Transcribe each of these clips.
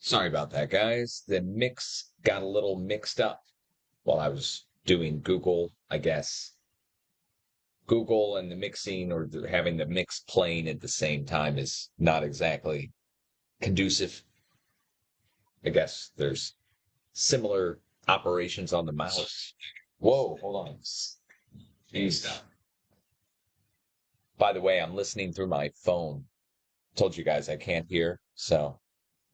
Sorry about that, guys. The mix got a little mixed up while I was doing Google, I guess. Google and the mixing or having the mix playing at the same time is not exactly conducive. I guess there's similar operations on the mouse. Whoa, hold on. Jeez. By the way, I'm listening through my phone. Told you guys I can't hear, so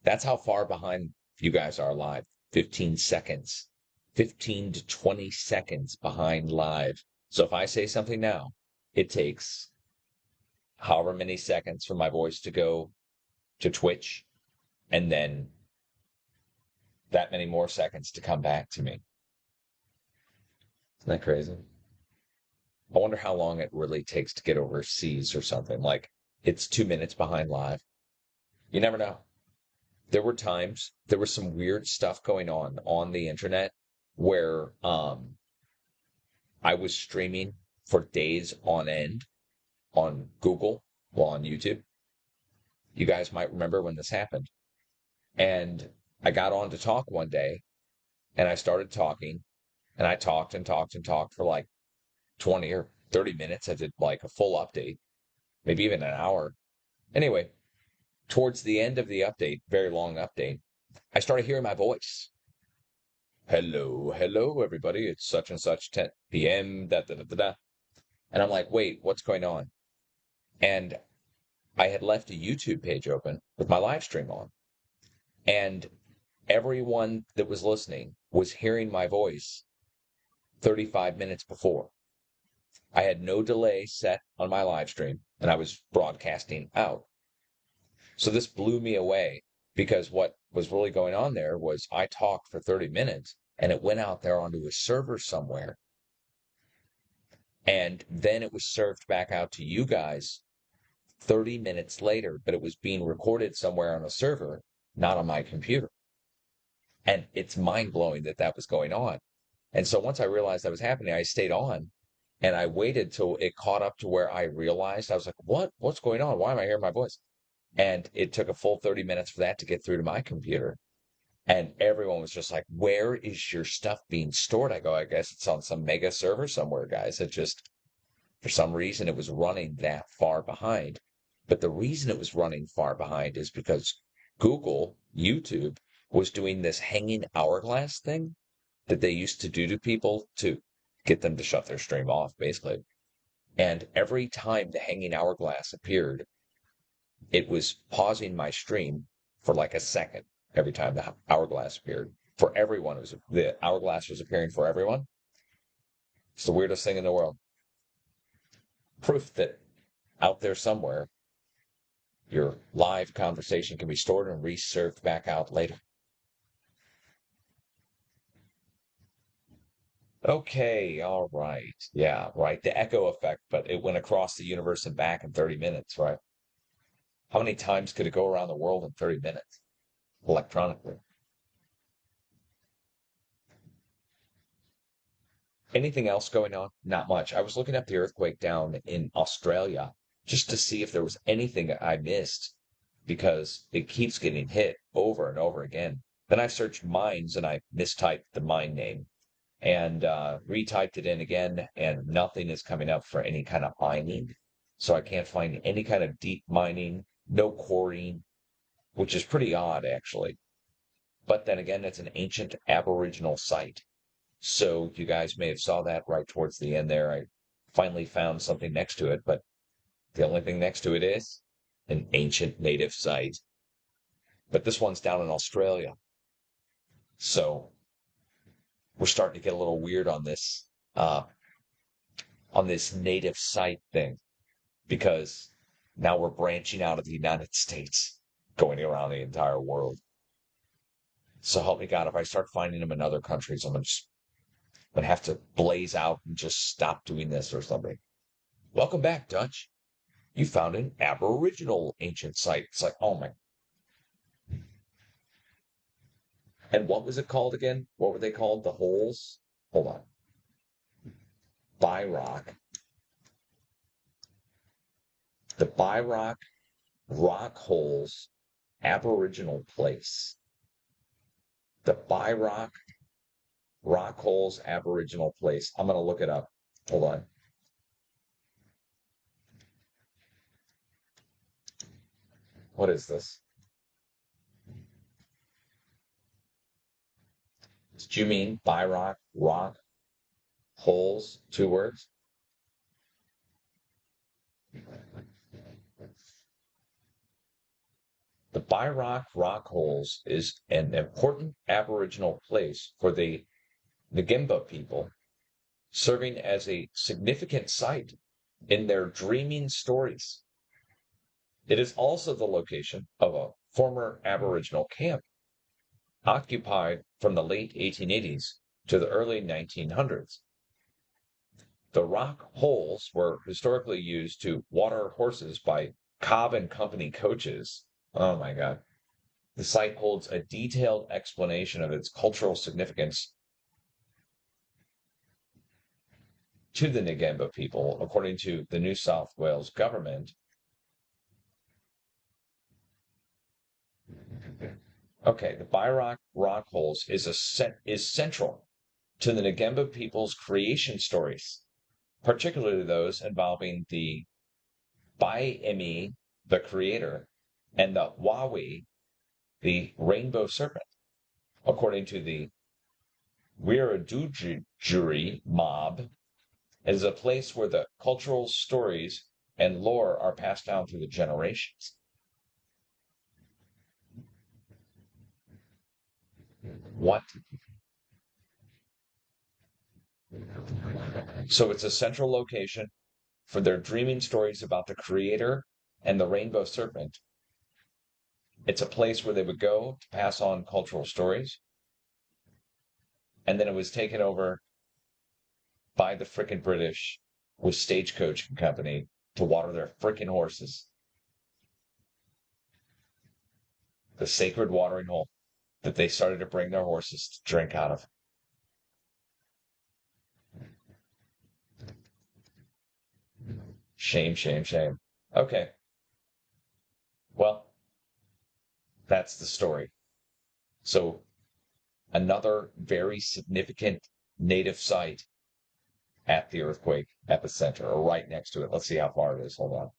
that's how far behind you guys are live. 15 seconds. 15 to 20 seconds behind live. So if I say something now, it takes however many seconds for my voice to go to Twitch and then that many more seconds to come back to me. Isn't that crazy? I wonder how long it really takes to get overseas or something. Like it's 2 minutes behind live. You never know. There were times, there was some weird stuff going on the internet where I was streaming for days on end on Google, well, on YouTube. You guys might remember when this happened. And I got on to talk one day and I started talking and I talked and talked and talked for like 20 or 30 minutes. I did like a full update, maybe even an hour. Anyway, towards the end of the update, very long update, I started hearing my voice. Hello, hello, everybody. It's such and such 10 p.m. Da, da, da, da, da. And I'm like, wait, what's going on? And I had left a YouTube page open with my live stream on. And everyone that was listening was hearing my voice 35 minutes before. I had no delay set on my live stream, and I was broadcasting out. So this blew me away because what was really going on there was I talked for 30 minutes and it went out there onto a server somewhere. And then it was served back out to you guys 30 minutes later, but it was being recorded somewhere on a server, not on my computer. And it's mind blowing that that was going on. And so once I realized that was happening, I stayed on and I waited till it caught up to where I realized I was like, what's going on? Why am I hearing my voice? And it took a full 30 minutes for that to get through to my computer. And everyone was just like, where is your stuff being stored? I go, I guess it's on some mega server somewhere, guys. It just, for some reason, it was running that far behind. But the reason it was running far behind is because Google, YouTube, was doing this hanging hourglass thing that they used to do to people to get them to shut their stream off, basically. And every time the hanging hourglass appeared, it was pausing my stream for like a second every time the hourglass appeared. For everyone, the hourglass was appearing for everyone. It's the weirdest thing in the world. Proof that out there somewhere, your live conversation can be stored and reserved back out later. Okay, all right. Yeah, right. The echo effect, but it went across the universe and back in 30 minutes, right? How many times could it go around the world in 30 minutes electronically? Anything else going on? Not much. I was looking up the earthquake down in Australia just to see if there was anything I missed because it keeps getting hit over and over again. Then I searched mines and I mistyped the mine name and retyped it in again, and nothing is coming up for any kind of mining. So I can't find any kind of deep mining, no quarrying, which is pretty odd, actually. But then again, it's an ancient Aboriginal site. So you guys may have saw that right towards the end there. I finally found something next to it, but the only thing next to it is an ancient native site. But this one's down in Australia. So we're starting to get a little weird on this native site thing because now we're branching out of the United States, going around the entire world. So help me God, if I start finding them in other countries, gonna have to blaze out and just stop doing this or something. Welcome back, Dutch. You found an Aboriginal ancient site. It's like, oh my. And what was it called again? What were they called? The holes? Hold on. Byrock. The Byrock Rock Holes Aboriginal Place. The Bairoch Rock Holes Aboriginal Place. I'm going to look it up. Hold on. What is this? Do you mean Bairoch Rock Holes? 2 words? The Bairoch Rock Holes is an important Aboriginal place for the Ngimba people, serving as a significant site in their dreaming stories. It is also the location of a former Aboriginal camp occupied from the late 1880s to the early 1900s. The rock holes were historically used to water horses by Cobb and Company coaches. Oh my God. The site holds a detailed explanation of its cultural significance to the Ngimba people, according to the New South Wales government. Okay, the Bairoch Rock Holes is central to the Ngimba people's creation stories, particularly those involving the Bai-Imi, the creator, and the Wawi, the rainbow serpent. According to the Wiradjuri mob, it is a place where the cultural stories and lore are passed down through the generations. What? So it's a central location for their dreaming stories about the creator and the rainbow serpent. It's a place where they would go to pass on cultural stories. And then it was taken over by the frickin' British with Stagecoach Company to water their frickin' horses. The sacred watering hole that they started to bring their horses to drink out of. Shame, shame, shame. Okay. Well, that's the story. So, another very significant native site at the earthquake epicenter, or right next to it. Let's see how far it is. Hold on.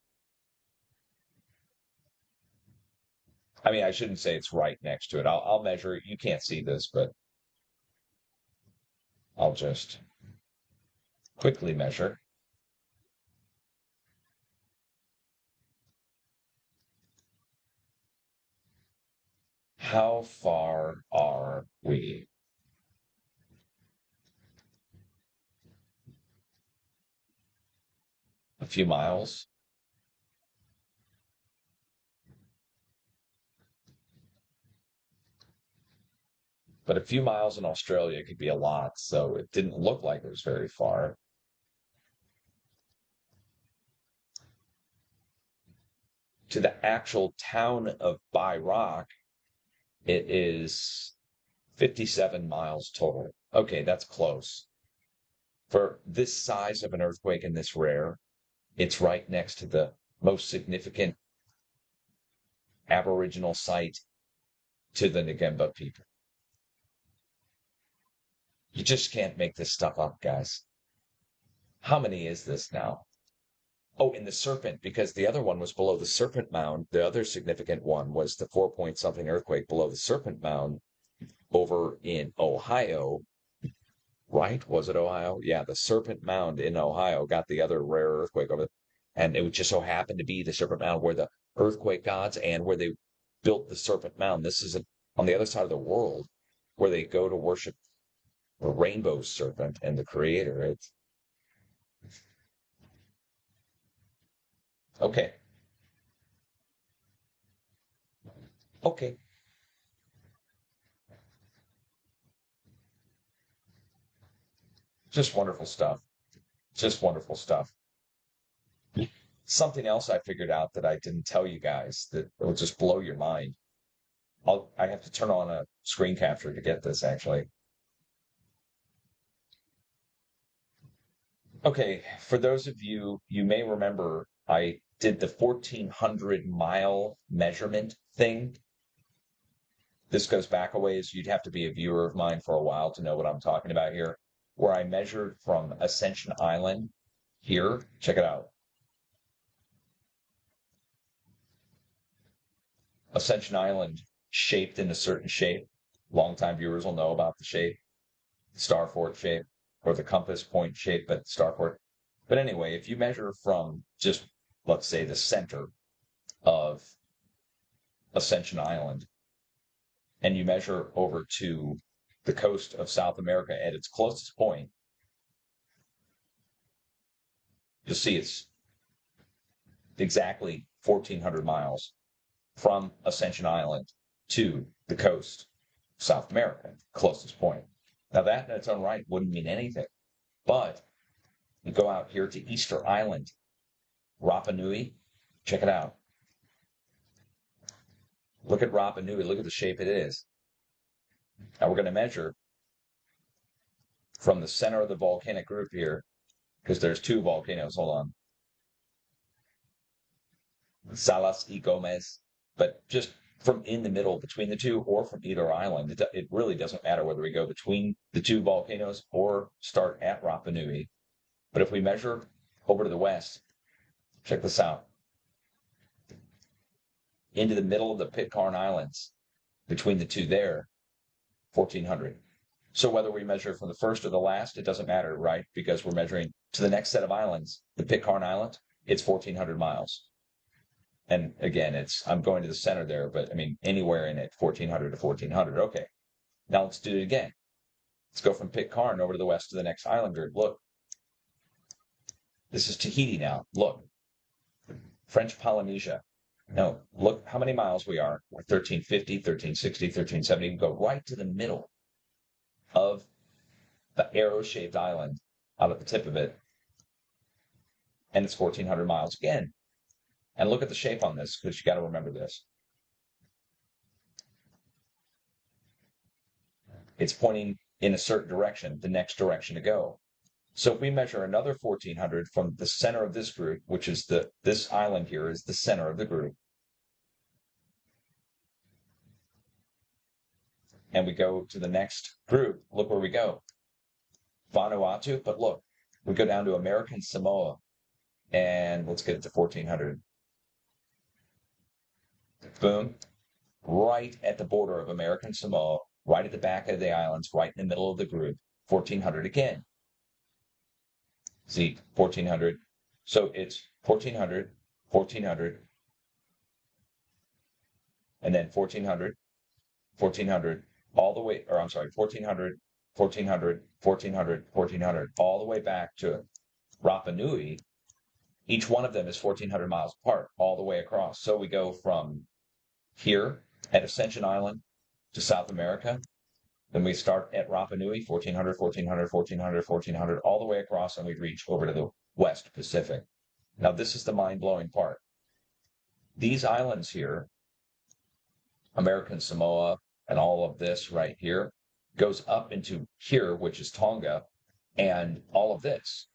I mean, I shouldn't say it's right next to it. I'll measure it. You can't see this, but I'll just quickly measure. How far are we? A few miles. But a few miles in Australia could be a lot, so it didn't look like it was very far. To the actual town of Bairoch, it is 57 miles total. Okay, that's close. For this size of an earthquake and this rare, it's right next to the most significant Aboriginal site to the Ngimba people. You just can't make this stuff up, guys. How many is this now? Oh, in the Serpent, because the other one was below the Serpent Mound. The other significant one was the 4 point something earthquake below the Serpent Mound over in Ohio. Right? Was it Ohio? Yeah, the Serpent Mound in Ohio got the other rare earthquake over. And it just so happened to be the Serpent Mound where the earthquake gods and where they built the Serpent Mound. This is on the other side of the world where they go to worship the rainbow serpent and the creator. It's okay. Okay. Just wonderful stuff. Just wonderful stuff. Something else I figured out that I didn't tell you guys that will just blow your mind. I have to turn on a screen capture to get this actually. Okay, for those of you, you may remember I did the 1400 mile measurement thing. This goes back a ways. You'd have to be a viewer of mine for a while to know what I'm talking about here. Where I measured from Ascension Island here, check it out. Ascension Island shaped in a certain shape. Longtime viewers will know about the shape, star fort shape, or the compass point shape, but star fort. But anyway, if you measure from just, let's say, the center of Ascension Island, and you measure over to the coast of South America at its closest point, you'll see it's exactly 1,400 miles from Ascension Island to the coast of South America, closest point. Now that in its own right wouldn't mean anything, but you go out here to Easter Island, Rapa Nui, check it out. Look at Rapa Nui, look at the shape it is. Now we're going to measure from the center of the volcanic group here, because there's two volcanoes, hold on. Salas y Gomez, but just from in the middle between the two or from either island. It really doesn't matter whether we go between the two volcanoes or start at Rapa Nui. But if we measure over to the west, check this out. Into the middle of the Pitcairn Islands, between the two there, 1,400. So whether we measure from the first or the last, it doesn't matter, right? Because we're measuring to the next set of islands, the Pitcairn Island, it's 1,400 miles. And again, I'm going to the center there, but I mean, anywhere in it, 1,400 to 1,400. Okay, now let's do it again. Let's go from Pitcairn over to the west to the next island group. Look, this is Tahiti now. Look, French Polynesia. No, look how many miles we are. We're 1,350, 1,360, 1,370. We go right to the middle of the arrow-shaped island out at the tip of it. And it's 1,400 miles again. And look at the shape on this, because you got to remember this. It's pointing in a certain direction, the next direction to go. So if we measure another 1,400 from the center of this group, which is this island here is the center of the group, and we go to the next group, look where we go. Vanuatu, but look, we go down to American Samoa, and let's get it to 1,400. Boom. Right at the border of American Samoa, right at the back of the islands, right in the middle of the group, 1,400 again. See, 1,400. So it's 1,400, 1,400, and then 1,400, 1,400, all the way, or I'm sorry, 1,400, 1,400, 1,400, 1,400, all the way back to Rapa Nui. Each one of them is 1,400 miles apart, all the way across. So we go from here at Ascension Island to South America. Then we start at Rapa Nui, 1,400, 1,400, 1,400, 1,400, all the way across, and we reach over to the West Pacific. Now, this is the mind-blowing part. These islands here, American Samoa, and all of this right here, goes up into here, which is Tonga, and all of this.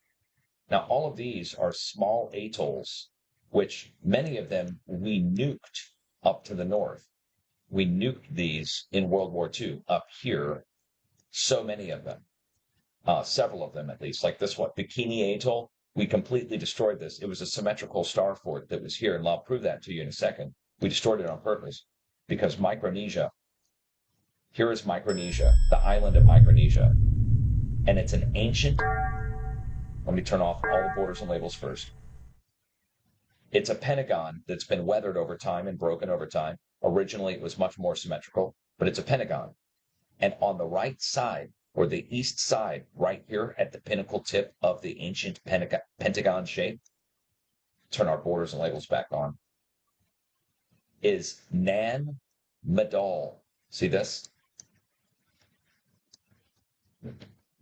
Now, all of these are small atolls, which many of them we nuked up to the north. We nuked these in World War II up here, so many of them, several of them at least, like this one, Bikini Atoll. We completely destroyed this. It was a symmetrical star fort that was here, and I'll prove that to you in a second. We destroyed it on purpose because Micronesia, here is Micronesia, the island of Micronesia, and it's an ancient, let me turn off all the borders and labels first. It's a pentagon that's been weathered over time and broken over time. Originally, it was much more symmetrical, but it's a pentagon. And on the right side, or the east side, right here at the pinnacle tip of the ancient pentagon shape, turn our borders and labels back on, is Nan Madol. See this?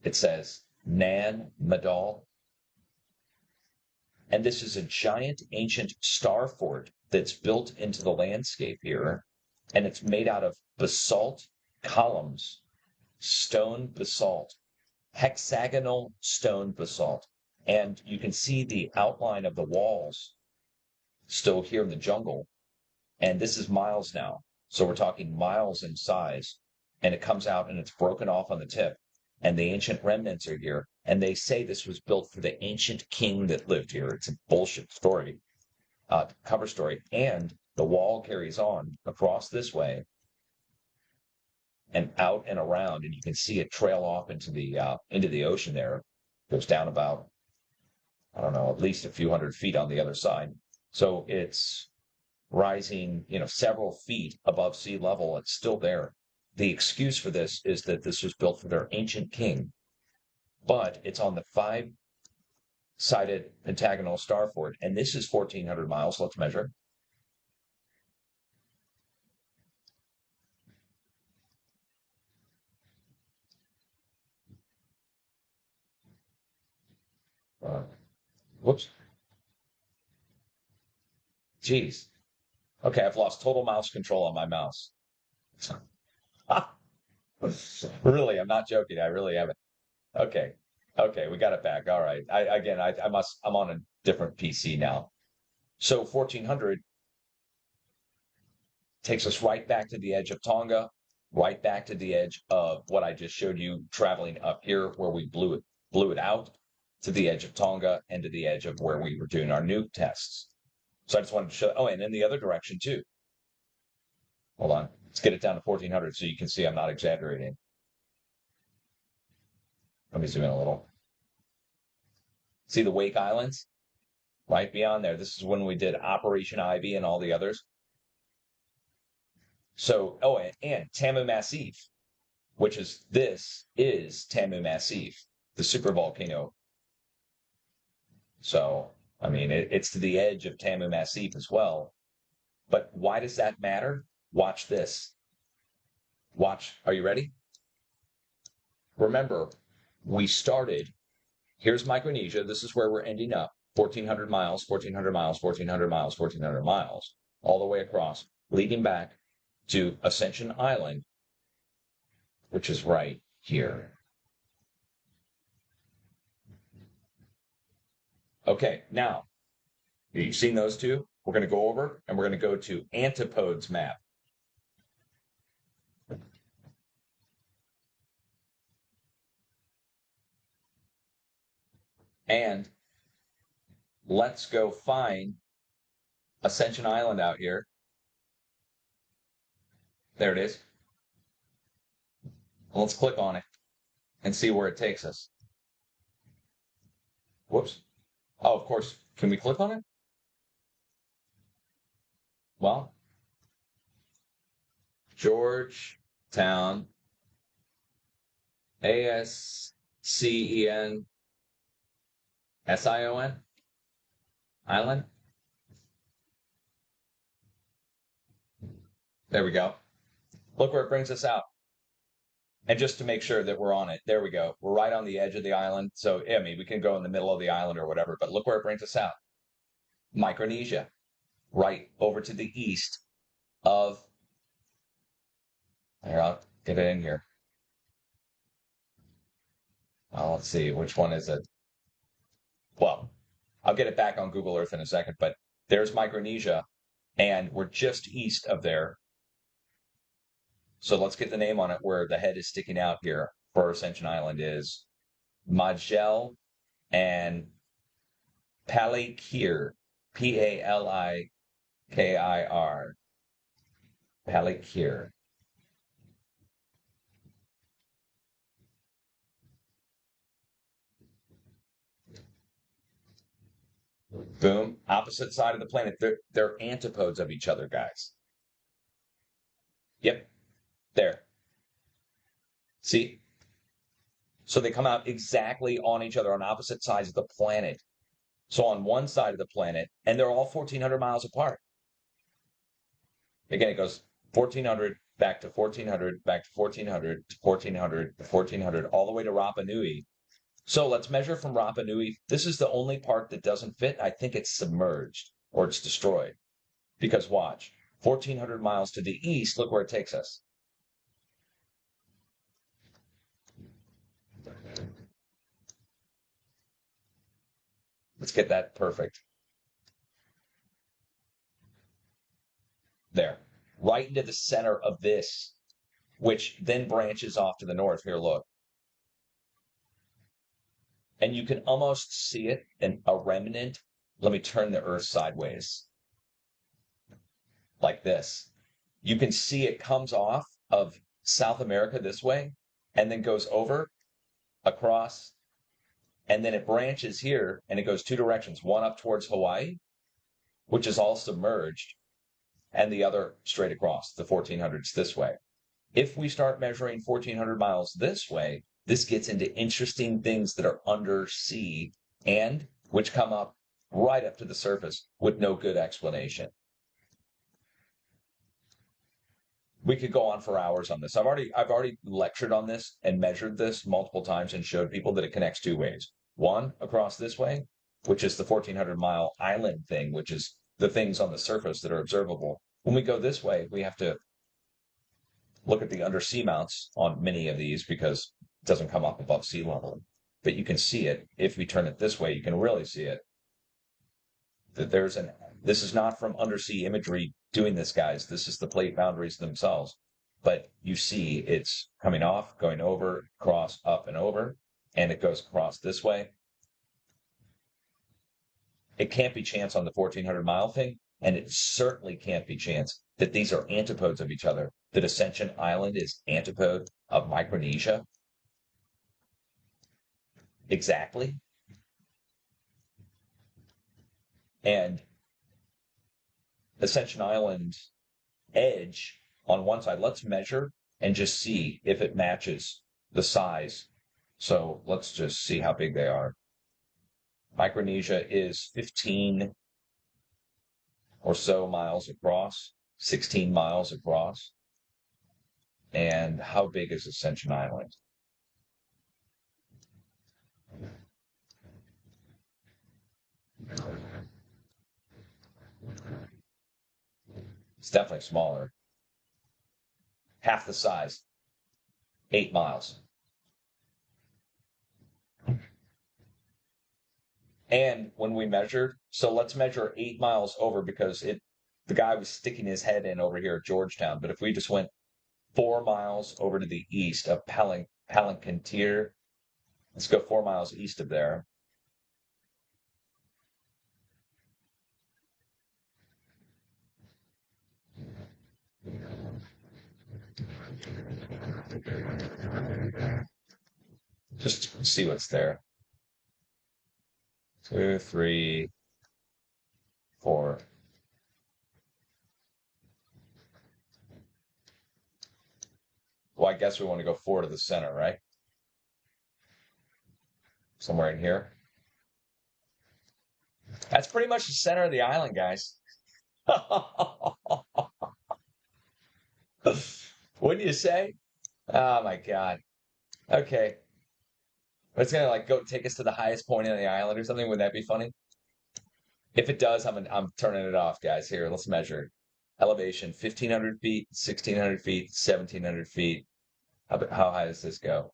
It says Nan Madol. And this is a giant ancient star fort that's built into the landscape here. And it's made out of basalt columns, stone basalt, hexagonal stone basalt. And you can see the outline of the walls still here in the jungle. And this is miles now. So we're talking miles in size, and it comes out and it's broken off on the tip. And the ancient remnants are here. And they say this was built for the ancient king that lived here. It's a bullshit story, cover story. And the wall carries on across this way and out and around, and you can see it trail off into the ocean there. It goes down about, I don't know, at least a few hundred feet on the other side. So it's rising, several feet above sea level. It's still there. The excuse for this is that this was built for their ancient king, but it's on the five-sided pentagonal star fort, and this is 1,400 miles. Let's measure. Whoops. Geez. Okay, I've lost total mouse control on my mouse. Really, I'm not joking. I really haven't. Okay. Okay, we got it back. All right. I'm on a different PC now. So 1400 takes us right back to the edge of Tonga, right back to the edge of what I just showed you, traveling up here where we blew it out to the edge of Tonga and to the edge of where we were doing our nuke tests. So I just wanted to show, oh, and in the other direction too. Hold on. Let's get it down to 1400 so you can see I'm not exaggerating. Let me zoom in a little. See the Wake Islands? Right beyond there. This is when we did Operation Ivy and all the others. So, oh, and Tamu Massif, which is Tamu Massif, the supervolcano. So, I mean, it's to the edge of Tamu Massif as well. But why does that matter? Watch this. Watch. Are you ready? Remember, we started, here's Micronesia. This is where we're ending up. 1,400 miles, 1,400 miles, 1,400 miles, 1,400 miles, all the way across, leading back to Ascension Island, which is right here. Okay, now, you've seen those two? We're going to go over, and we're going to go to Antipodes map. And let's go find Ascension Island out here. There it is. Let's click on it and see where it takes us. Whoops. Oh, of course. Can we click on it? Well, Georgetown, ASCEN, SION, Island. There we go. Look where it brings us out. And just to make sure that we're on it, there we go. We're right on the edge of the island. So, I mean, we can go in the middle of the island or whatever, but look where it brings us out. Micronesia, right over to the east of, here, I'll get it in here. Let's see, which one is it? Well, I'll get it back on Google Earth in a second, but there's Micronesia, and we're just east of there. So let's get the name on it where the head is sticking out here for Ascension Island is Majel and Palikir, Palikir, Palikir. Boom, opposite side of the planet. They're antipodes of each other, guys. Yep, there. See? So they come out exactly on each other on opposite sides of the planet. So on one side of the planet, and they're all 1,400 miles apart. Again, it goes 1,400 back to 1,400, back to 1,400, to 1,400, to 1,400, all the way to Rapa Nui. So let's measure from Rapa Nui. This is the only part that doesn't fit. I think it's submerged or it's destroyed. Because watch, 1,400 miles to the east, look where it takes us. Let's get that perfect. There. right into the center of this, which then branches off to the north. Here, look. And you can almost see it in a remnant. Let me turn the Earth sideways like this. You can see it comes off of South America this way and then goes over, across, and then it branches here and it goes two directions, one up towards Hawaii, which is all submerged, and the other straight across, the 1400s this way. If we start measuring 1400 miles this way, this gets into interesting things that are undersea and which come up right up to the surface with no good explanation. We could go on for hours on this. I've already lectured on this and measured this multiple times and showed people that it connects two ways. One, across this way, which is the 1400-mile island thing, which is the things on the surface that are observable. When we go this way, we have to look at the undersea mounts on many of these because it doesn't come up above sea level. But you can see it. If we turn it this way, you can really see it. That this is not from undersea imagery doing this, guys. This is the plate boundaries themselves. But you see it's coming off, going over, across, up, and over, and it goes across this way. It can't be chance on the 1400-mile thing, and it certainly can't be chance that these are antipodes of each other. That Ascension Island is antipode of Micronesia. Exactly. And Ascension Island edge on one side, let's measure and just see if it matches the size. So let's just see how big they are. Micronesia is 15 or so miles across, 16 miles across. And how big is Ascension Island? It's definitely smaller. Half the size. 8 miles. And when we measured, so let's measure 8 miles over because the guy was sticking his head in over here at Georgetown. But if we just went 4 miles over to the east of Palantir, let's go 4 miles east of there. Just see what's there. 2, 3, 4. Well, I guess we want to go 4 to the center, right? Somewhere in here. That's pretty much the center of the island, guys. Wouldn't you say? Oh my God. Okay. It's gonna like go take us to the highest point on the island or something. Would that be funny? If it does, I'm turning it off, guys. Here, let's measure. Elevation, 1,500 feet, 1,600 feet, 1,700 feet. How high does this go?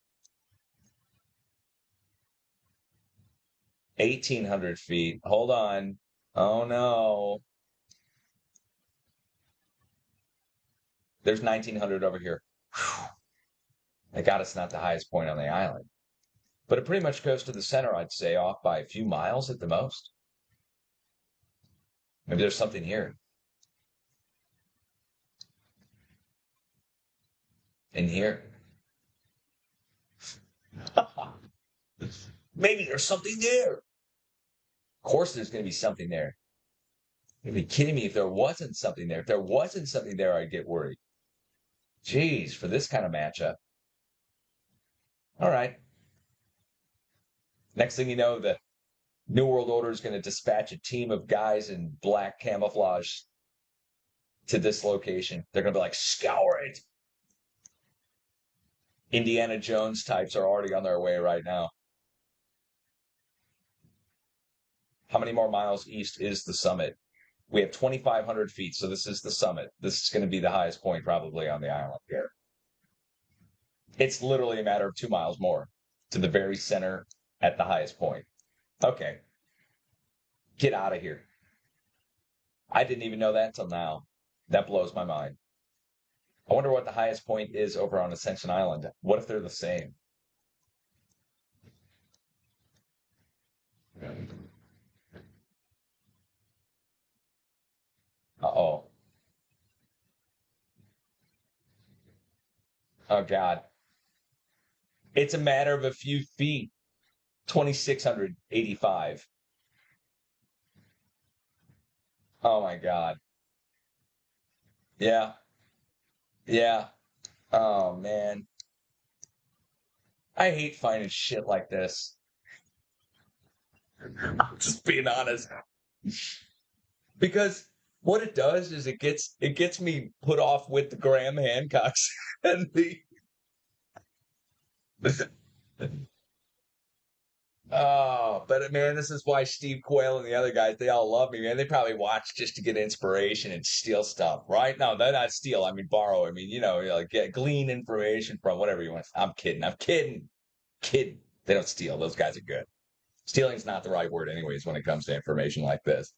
1,800 feet. Hold on. Oh no. There's 1,900 over here. Thank God it's not the highest point on the island. But it pretty much goes to the center, I'd say, off by a few miles at the most. Maybe there's something here. In here. Maybe there's something there. Of course there's going to be something there. You'd be kidding me if there wasn't something there. If there wasn't something there, I'd get worried. Jeez, for this kind of matchup. All right. Next thing you know, the New World Order is going to dispatch a team of guys in black camouflage to this location. They're going to be like, scour it. Indiana Jones types are already on their way right now. How many more miles east is the summit? We have 2,500 feet, so this is the summit. This is going to be the highest point probably on the island here. It's literally a matter of 2 miles more to the very center at the highest point. Okay. Get out of here. I didn't even know that till now. That blows my mind. I wonder what the highest point is over on Ascension Island. What if they're the same? Uh-oh. Oh, God. It's a matter of a few feet. 2,685. Oh, my God. Yeah. Yeah. Oh, man. I hate finding shit like this. I'm just being honest. Because what it does is it gets me put off with the Graham Hancocks and the oh, but man, this is why Steve Quayle and the other guys, they all love me, man. They probably watch just to get inspiration and steal stuff, right? No, they're not steal. I mean, borrow. I mean, like glean information from whatever you want. I'm kidding. I'm kidding. Kidding. They don't steal. Those guys are good. Stealing's not the right word, anyways, when it comes to information like this.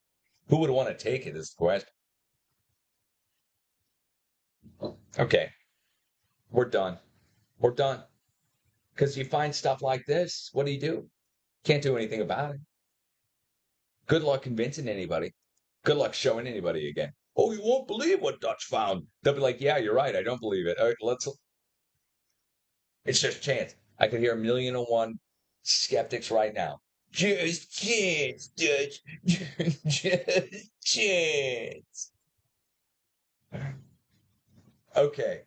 Who would want to take it is the question. Okay, we're done. We're done. Because you find stuff like this, what do? Can't do anything about it. Good luck convincing anybody. Good luck showing anybody again. Oh, you won't believe what Dutch found. They'll be like, yeah, you're right. I don't believe it. All right, it's just chance. I could hear 1,000,001 skeptics right now. Just chance, Dutch. Just chance. Okay.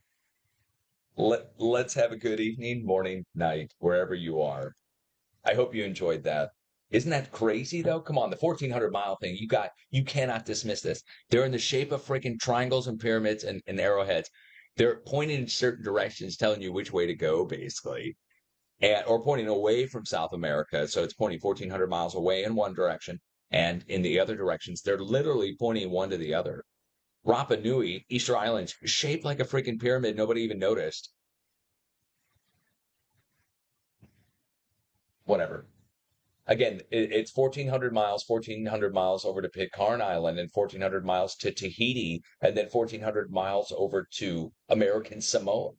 Let's have a good evening, morning, night, wherever you are. I hope you enjoyed that. Isn't that crazy though? Come on, the 1,400-mile thing. You cannot dismiss this. They're in the shape of freaking triangles and pyramids and arrowheads. They're pointing in certain directions, telling you which way to go, basically, or pointing away from South America. So it's pointing 1,400 miles away in one direction, and in the other directions, they're literally pointing one to the other. Rapa Nui, Easter Islands, shaped like a freaking pyramid. Nobody even noticed. Whatever. Again, it's 1,400 miles over to Pitcairn Island and 1,400 miles to Tahiti and then 1,400 miles over to American Samoa.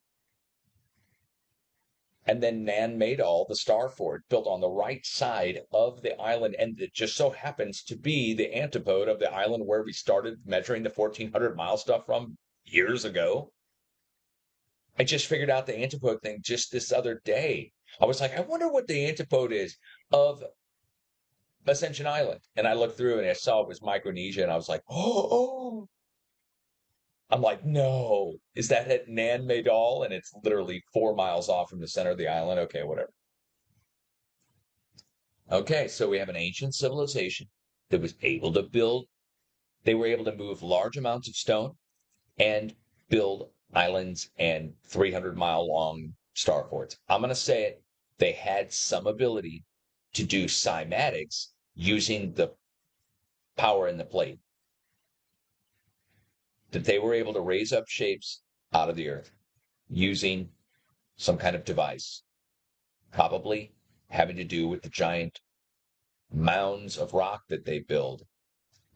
And then Nan Madol, the star fort, built on the right side of the island. And it just so happens to be the antipode of the island where we started measuring the 1,400-mile stuff from years ago. I just figured out the antipode thing just this other day. I was like, I wonder what the antipode is of Ascension Island. And I looked through and I saw it was Micronesia, and I was like, oh. I'm like, no. Is that at Nan Madol? And it's literally 4 miles off from the center of the island. Okay, whatever. Okay, so we have an ancient civilization that was able to build, they were able to move large amounts of stone and build islands and 300-mile long star forts. I'm going to say it. They had some ability to do cymatics using the power in the plate. That they were able to raise up shapes out of the earth using some kind of device, probably having to do with the giant mounds of rock that they build.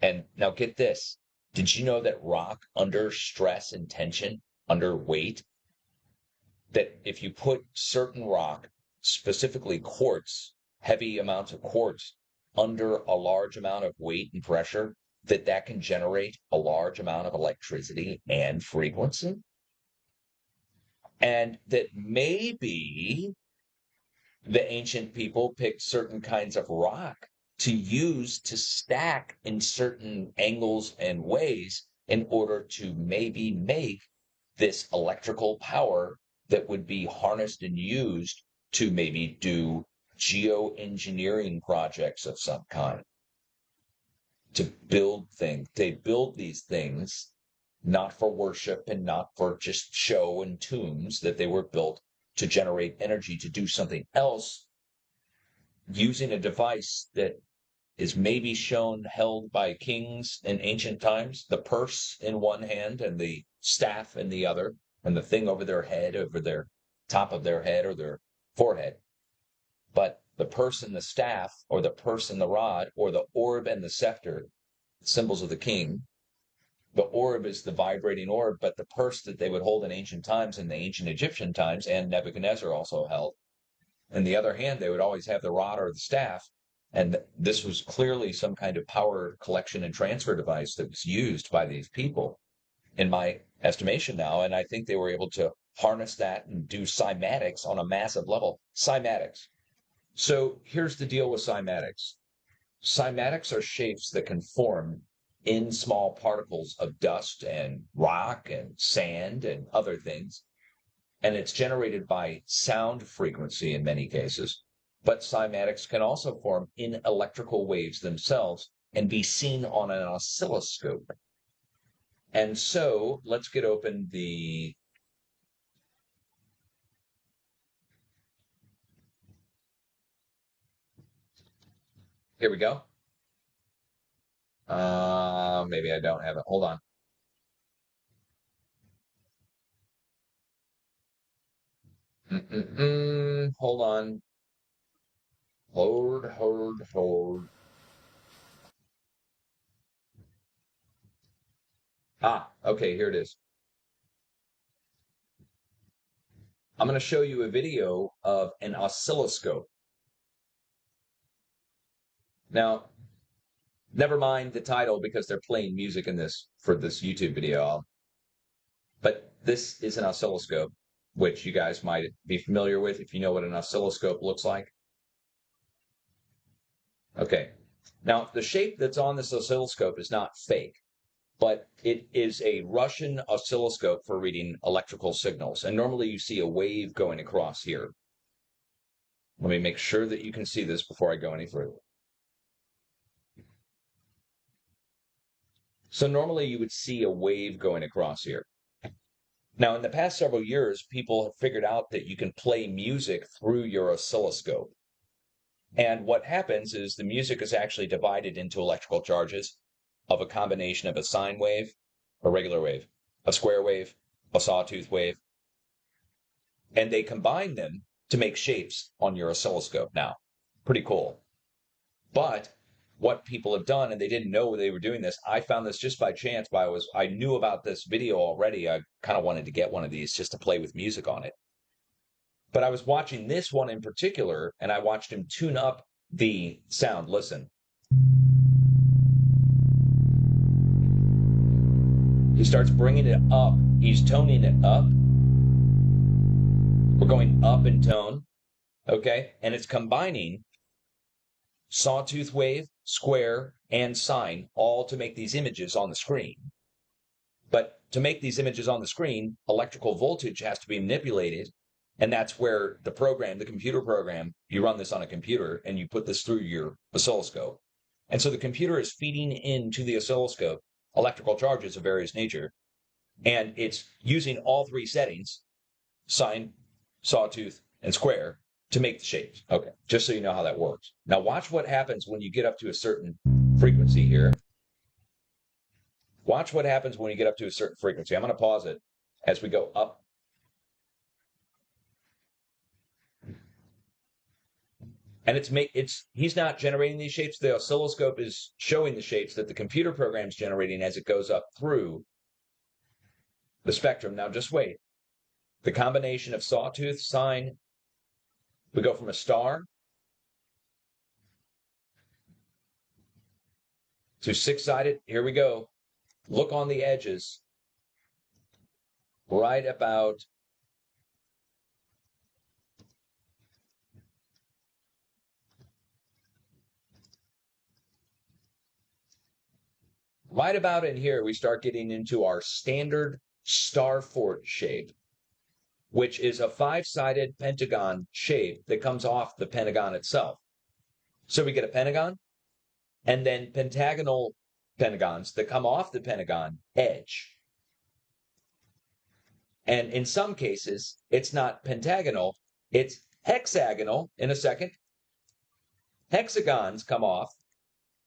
And now get this. Did you know that rock under stress and tension, under weight, that if you put certain rock, specifically quartz, heavy amounts of quartz, under a large amount of weight and pressure, that can generate a large amount of electricity and frequency? And that maybe the ancient people picked certain kinds of rock to use to stack in certain angles and ways in order to maybe make this electrical power that would be harnessed and used to maybe do geoengineering projects of some kind, to build things. They build these things not for worship and not for just show and tombs, that they were built to generate energy to do something else using a device that is maybe shown held by kings in ancient times, the purse in one hand and the staff in the other, and the thing over their head, over their top of their head or their forehead. But the purse and the staff, or the purse and the rod, or the orb and the scepter, symbols of the king, The orb is the vibrating orb, but the purse that they would hold in ancient times, in the ancient Egyptian times, and Nebuchadnezzar also held. In the other hand, they would always have the rod or the staff. And this was clearly some kind of power collection and transfer device that was used by these people, in my estimation now. And I think they were able to harness that and do cymatics on a massive level. Cymatics. So here's the deal with cymatics. Cymatics are shapes that can form in small particles of dust and rock and sand and other things. And it's generated by sound frequency in many cases. But cymatics can also form in electrical waves themselves and be seen on an oscilloscope. And so let's get open the here we go. Maybe I don't have it. Hold on. Hold on. Hold. Okay, here it is. I'm going to show you a video of an oscilloscope. Now, never mind the title because they're playing music in this for this YouTube video. But this is an oscilloscope, which you guys might be familiar with if you know what an oscilloscope looks like. Okay. Now, the shape that's on this oscilloscope is not fake, but it is a Russian oscilloscope for reading electrical signals. And normally you see a wave going across here. Let me make sure that you can see this before I go any further. So normally you would see a wave going across here. Now, in the past several years, people have figured out that you can play music through your oscilloscope. And what happens is the music is actually divided into electrical charges of a combination of a sine wave, a regular wave, a square wave, a sawtooth wave. And they combine them to make shapes on your oscilloscope now. Pretty cool. But what people have done, and they didn't know they were doing this. I found this just by chance. I knew about this video already. I kind of wanted to get one of these just to play with music on it. But I was watching this one in particular, and I watched him tune up the sound. Listen. He starts bringing it up. He's toning it up. We're going up in tone, okay? And it's combining sawtooth wave, square, and sine, all to make these images on the screen. But to make these images on the screen, electrical voltage has to be manipulated. And that's where the program, the computer program, you run this on a computer and you put this through your oscilloscope. And so the computer is feeding into the oscilloscope electrical charges of various nature. And it's using all three settings, sine, sawtooth, and square, to make the shapes. Okay, just so you know how that works. Now watch what happens when you get up to a certain frequency here. Watch what happens when you get up to a certain frequency. I'm going to pause it as we go up. And he's not generating these shapes. The oscilloscope is showing the shapes that the computer program is generating as it goes up through the spectrum. Now just wait. The combination of sawtooth, sine, we go from a star to six-sided. Here we go. Look on the edges. Right about in here, we start getting into our standard star fort shape, which is a five-sided pentagon shape that comes off the pentagon itself. So we get a pentagon and then pentagonal pentagons that come off the pentagon edge. And in some cases, it's not pentagonal, it's hexagonal. In a second, hexagons come off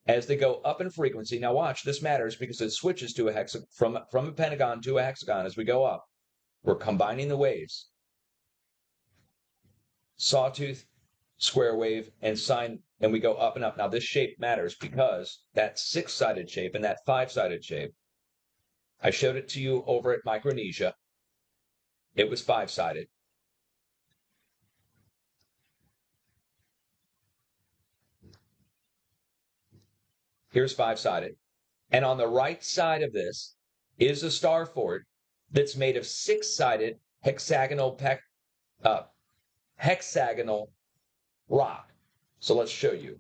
as they go up in frequency. Now watch, this matters because it switches to a from a pentagon to a hexagon as we go up. We're combining the waves. Sawtooth, square wave, and sine, and we go up and up. Now this shape matters because that six-sided shape and that five-sided shape I showed it to you over at Micronesia. It was 5-sided. Here's 5-sided. And on the right side of this is a star fort that's made of 6-sided hexagonal rock. So let's show you.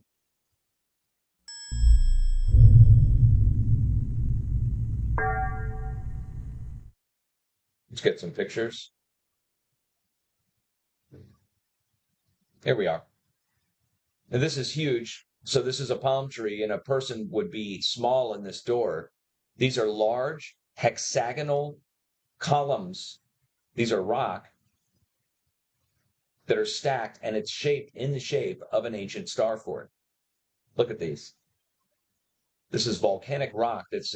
Let's get some pictures. Here we are. Now this is huge. So this is a palm tree, and a person would be small in this door. These are large hexagonal columns. These are rock that are stacked, and it's shaped in the shape of an ancient star fort. Look at these. This is volcanic rock that's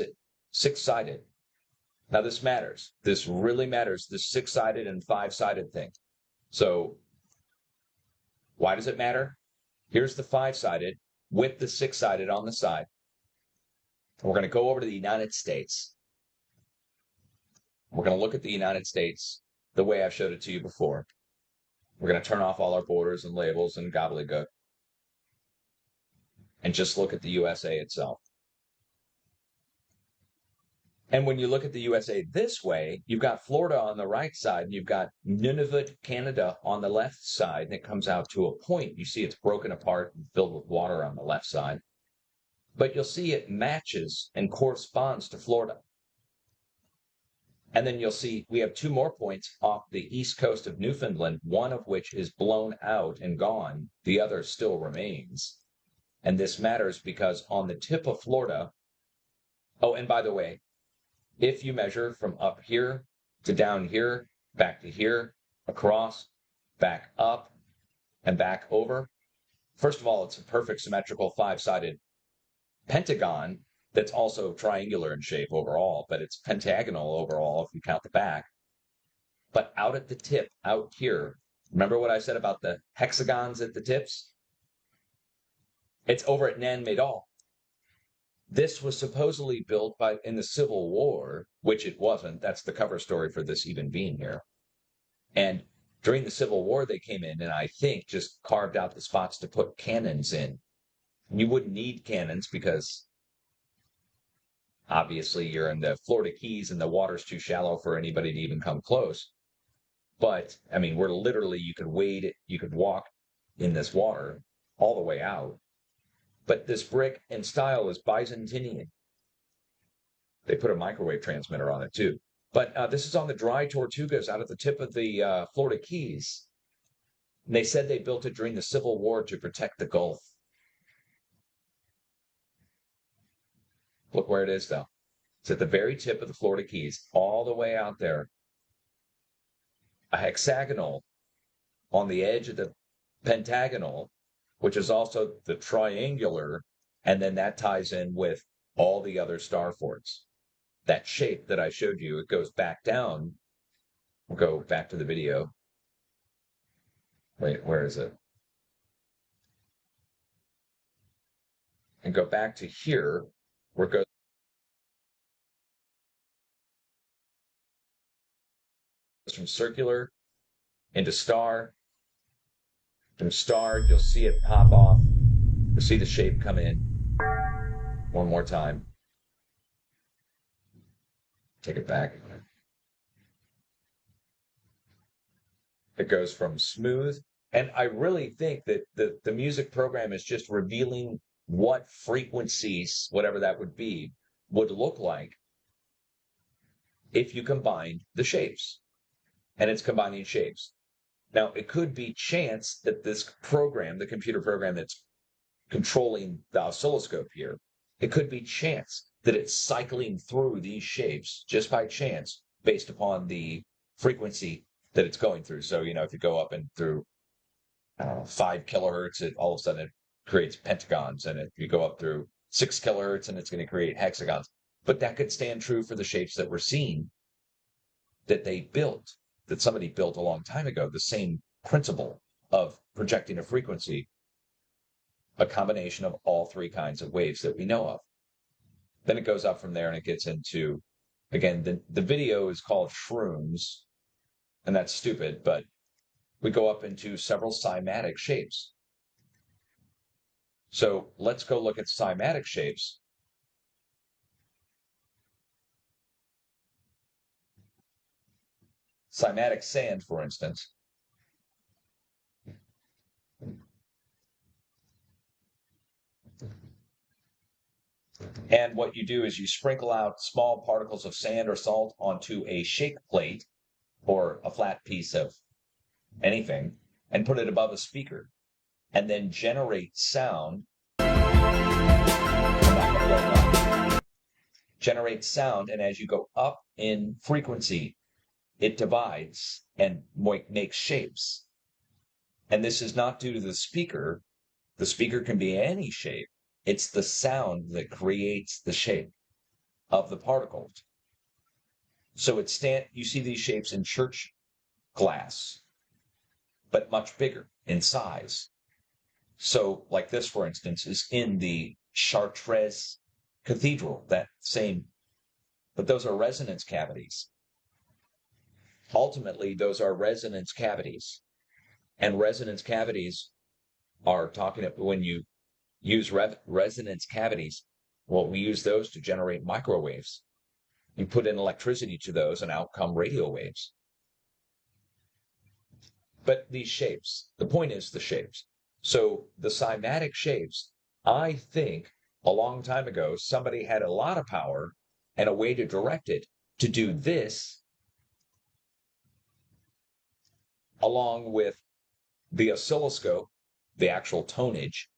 6-sided. Now this matters. This really matters, this 6-sided and 5-sided thing. So why does it matter? Here's the 5-sided with the 6-sided on the side. We're going to go over to the United States. We're going to look at the United States the way I've showed it to you before. We're going to turn off all our borders and labels and gobbledygook and just look at the USA itself. And when you look at the USA this way, you've got Florida on the right side, and you've got Nunavut, Canada on the left side, and it comes out to a point. You see it's broken apart and filled with water on the left side. But you'll see it matches and corresponds to Florida. And then you'll see we have 2 more points off the east coast of Newfoundland, one of which is blown out and gone. The other still remains. And this matters because on the tip of Florida, oh, and by the way, if you measure from up here to down here, back to here, across, back up, and back over, first of all, it's a perfect symmetrical 5-sided pentagon that's also triangular in shape overall, but it's pentagonal overall if you count the back. But out at the tip, out here, remember what I said about the hexagons at the tips? It's over at Nan Madol. This was supposedly built in the Civil War, which it wasn't. That's the cover story for this even being here. And during the Civil War, they came in and I think just carved out the spots to put cannons in. You wouldn't need cannons because obviously you're in the Florida Keys and the water's too shallow for anybody to even come close. But I mean, we're literally, you could wade it, you could walk in this water all the way out. But this brick and style is Byzantinian. They put a microwave transmitter on it too. But this is on the dry Tortugas out at the tip of the Florida Keys. And they said they built it during the Civil War to protect the Gulf. Look where it is, though. It's at the very tip of the Florida Keys, all the way out there. A hexagonal on the edge of the pentagonal, which is also the triangular, and then that ties in with all the other star forts. That shape that I showed you, it goes back down. We'll go back to the video. Wait, where is it? And go back to here, where it goes from circular into star. From star, you'll see it pop off. You'll see the shape come in. One more time. Take it back. It goes from smooth. And I really think that the music program is just revealing what frequencies, whatever that would be, would look like if you combined the shapes. And it's combining shapes. Now, it could be chance that this program, the computer program that's controlling the oscilloscope here, it could be chance that it's cycling through these shapes just by chance based upon the frequency that it's going through. So, if you go up and through 5 kilohertz, all of a sudden it creates pentagons. And if you go up through 6 kilohertz, and it's going to create hexagons. But that could stand true for the shapes that we're seeing that they built, that somebody built a long time ago, the same principle of projecting a frequency, a combination of all 3 kinds of waves that we know of. Then it goes up from there and it gets into again, the video is called Shrooms, and that's stupid, but we go up into several cymatic shapes. So let's go look at cymatic shapes. Cymatic sand, for instance. And what you do is you sprinkle out small particles of sand or salt onto a shake plate or a flat piece of anything and put it above a speaker and then generate sound. Generate sound, and as you go up in frequency, it divides and makes shapes. And this is not due to the speaker. The speaker can be any shape. It's the sound that creates the shape of the particles. So you see these shapes in church glass, but much bigger in size. So like this, for instance, is in the Chartres Cathedral, that same, but those are resonance cavities. Ultimately, those are resonance cavities. And resonance cavities are talking about when you use resonance cavities, well, we use those to generate microwaves. You put in electricity to those and out come radio waves. But these shapes, the point is the shapes. So the cymatic shapes, I think a long time ago, somebody had a lot of power and a way to direct it to do this along with the oscilloscope, the actual tonnage,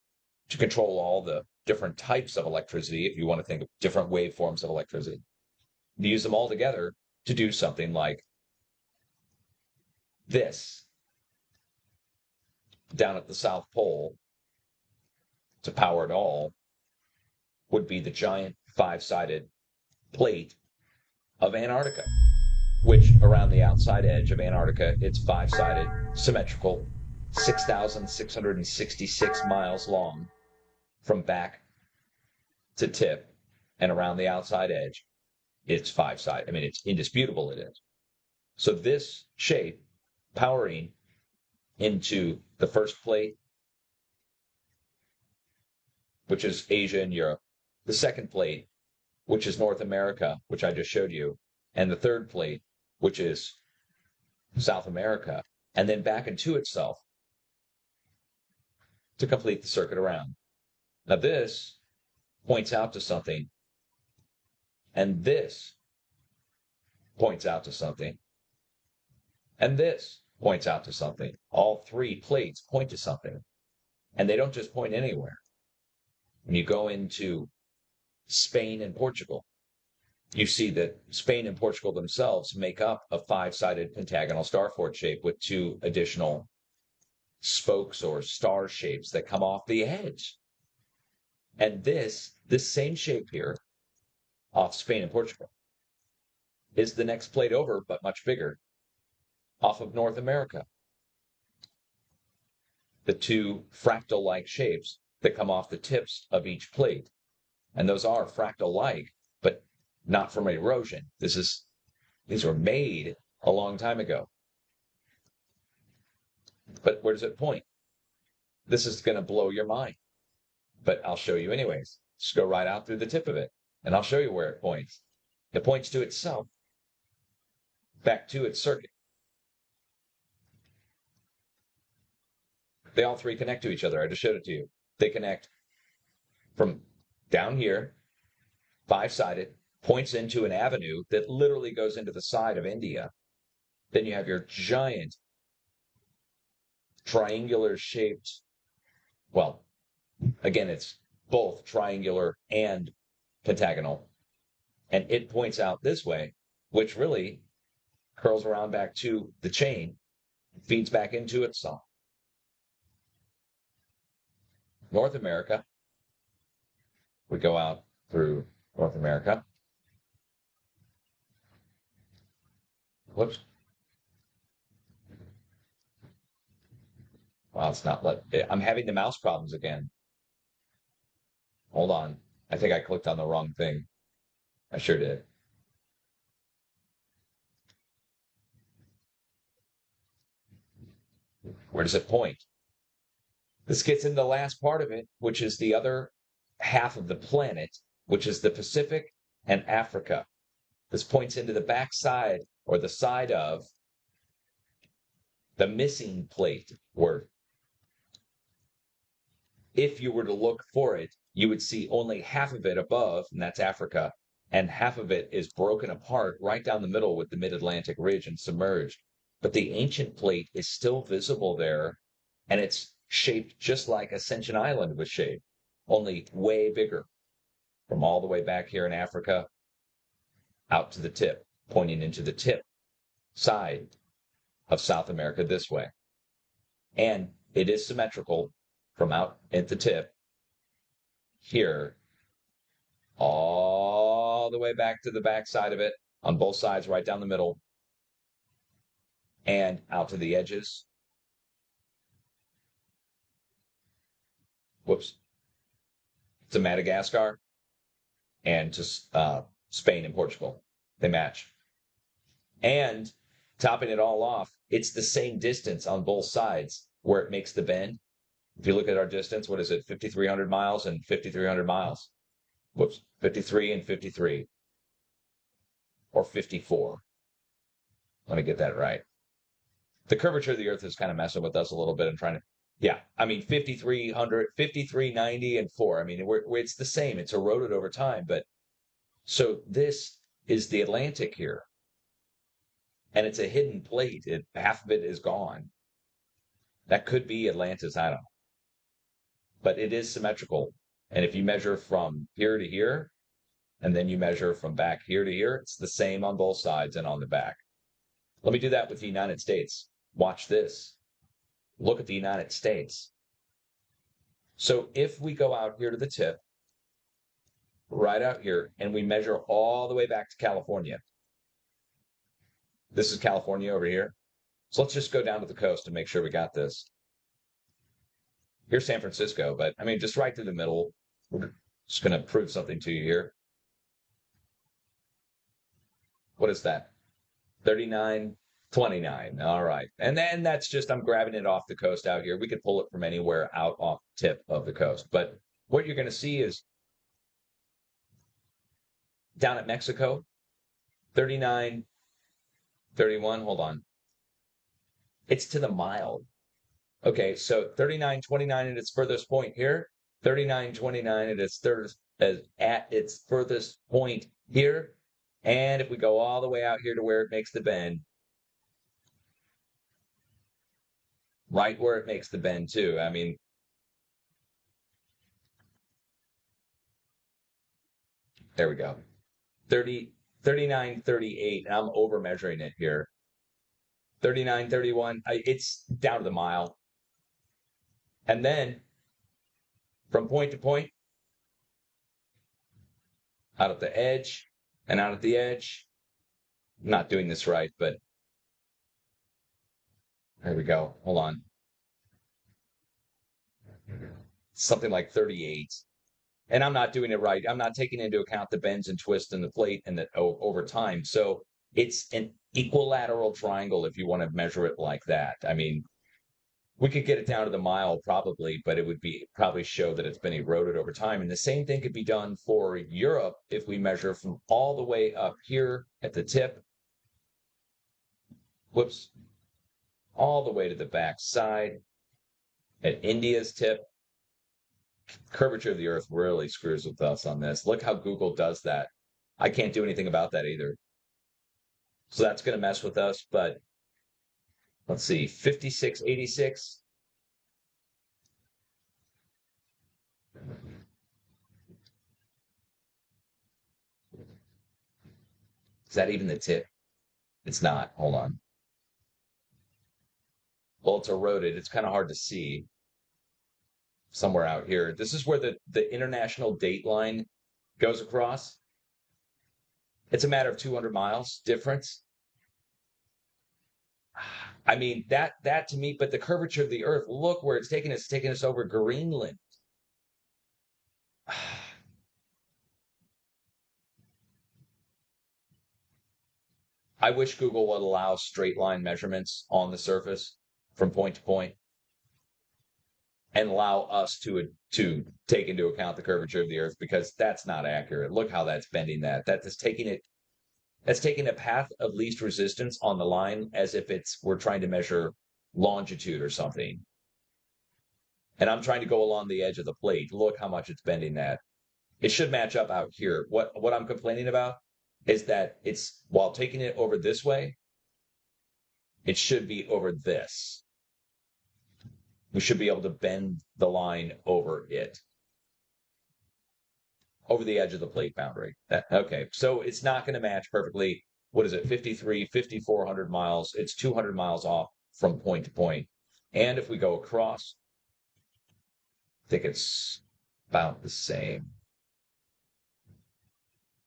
to control all the different types of electricity, if you want to think of different waveforms of electricity. You use them all together to do something like this down at the South Pole to power it all would be the giant five-sided plate of Antarctica, which around the outside edge of Antarctica, it's five-sided, symmetrical, 6,666 miles long from back to tip, and around the outside edge, it's five-sided. I mean, it's indisputable it is. So this shape powering into the first plate, which is Asia and Europe, the second plate, which is North America, which I just showed you, and the third plate, which is South America, and then back into itself to complete the circuit around. Now this points out to something, and this points out to something, and this points out to something. All three plates point to something, and they don't just point anywhere. When you go into Spain and Portugal, you see that Spain and Portugal themselves make up a five-sided pentagonal starfort shape with two additional spokes or star shapes that come off the edge. And this same shape here off Spain and Portugal is the next plate over, but much bigger, off of North America. The two fractal-like shapes that come off the tips of each plate. And those are fractal-like, but not from erosion. These were made a long time ago. But where does it point? This is going to blow your mind. But I'll show you anyways. Just go right out through the tip of it, and I'll show you where it points. It points to itself, back to its circuit. They all three connect to each other. I just showed it to you. They connect from down here, five-sided, points into an avenue that literally goes into the side of India. Then you have your giant triangular shaped, well, again, it's both triangular and pentagonal. And it points out this way, which really curls around back to the chain, feeds back into itself. North America, we go out through North America. Whoops. Wow, it's not I'm having the mouse problems again. Hold on. I think I clicked on the wrong thing. I sure did. Where does it point? This gets into the last part of it, which is the other half of the planet, which is the Pacific and Africa. This points into the backside or the side of the missing plate, where if you were to look for it, you would see only half of it above, and that's Africa, and half of it is broken apart right down the middle with the mid-Atlantic ridge and submerged. But the ancient plate is still visible there, and it's shaped just like Ascension Island was shaped, only way bigger, from all the way back here in Africa out to the tip, pointing into the tip side of South America this way. And it is symmetrical from out at the tip here all the way back to the back side of it on both sides, right down the middle, and out to the edges. Whoops. To Madagascar and to Spain and Portugal. They match. And topping it all off, it's the same distance on both sides where it makes the bend. If you look at our distance, what is it? 5,300 miles and 5,300 miles. Whoops, 53 and 53. Or 54. Let me get that right. The curvature of the Earth is kind of messing with us a little bit and trying to, yeah, I mean, 5,300, 5,390 and 4. I mean, it's the same. It's eroded over time. But so this is the Atlantic here. And it's a hidden plate. Half of it is gone. That could be Atlantis. I don't know. But it is symmetrical. And if you measure from here to here, and then you measure from back here to here, it's the same on both sides and on the back. Let me do that with the United States. Watch this. Look at the United States. So if we go out here to the tip, right out here, and we measure all the way back to California. This is California over here. So let's just go down to the coast and make sure we got this. Here's San Francisco, but I mean, just right through the middle. We're just going to prove something to you here. What is that? 39.29. All right. And then that's just, I'm grabbing it off the coast out here. We could pull it from anywhere out off the tip of the coast. But what you're going to see is down at Mexico, 39.31. Hold on. It's to the mile. Okay, so 39.29 at its furthest point here, 39.29 at its furthest point here, and if we go all the way out here to where it makes the bend, right where it makes the bend too. I mean, there we go. 39.38, and I'm over measuring it here. 39.31, it's down to the mile. And then, from point to point, out at the edge, and out at the edge. I'm not doing this right, but there we go. Hold on. Something like 38. And I'm not doing it right. I'm not taking into account the bends and twists in the plate and that over time. So it's an equilateral triangle if you want to measure it like that. I mean, we could get it down to the mile probably, but it would be probably show that it's been eroded over time. And the same thing could be done for Europe if we measure from all the way up here at the tip. Whoops. All the way to the back side at India's tip. Curvature of the Earth really screws with us on this. Look how Google does that. I can't do anything about that either. So that's going to mess with us, but let's see, 5686. Is that even the tip? It's not. Hold on. Well, it's eroded. It's kind of hard to see somewhere out here. This is where the international date line goes across. It's a matter of 200 miles difference. I mean, that to me, but the curvature of the Earth, look where it's taking us over Greenland. I wish Google would allow straight line measurements on the surface from point to point. and allow us to take into account the curvature of the Earth, because that's not accurate. Look how that's bending that. That's taking a path of least resistance on the line as if we're trying to measure longitude or something. And I'm trying to go along the edge of the plate. Look how much it's bending that. It should match up out here. What I'm complaining about is that it's, while taking it over this way, it should be over this. We should be able to bend the line over it, over the edge of the plate boundary. Okay, so it's not going to match perfectly. What is it, 5,400 miles? It's 200 miles off from point to point. And if we go across, I think it's about the same.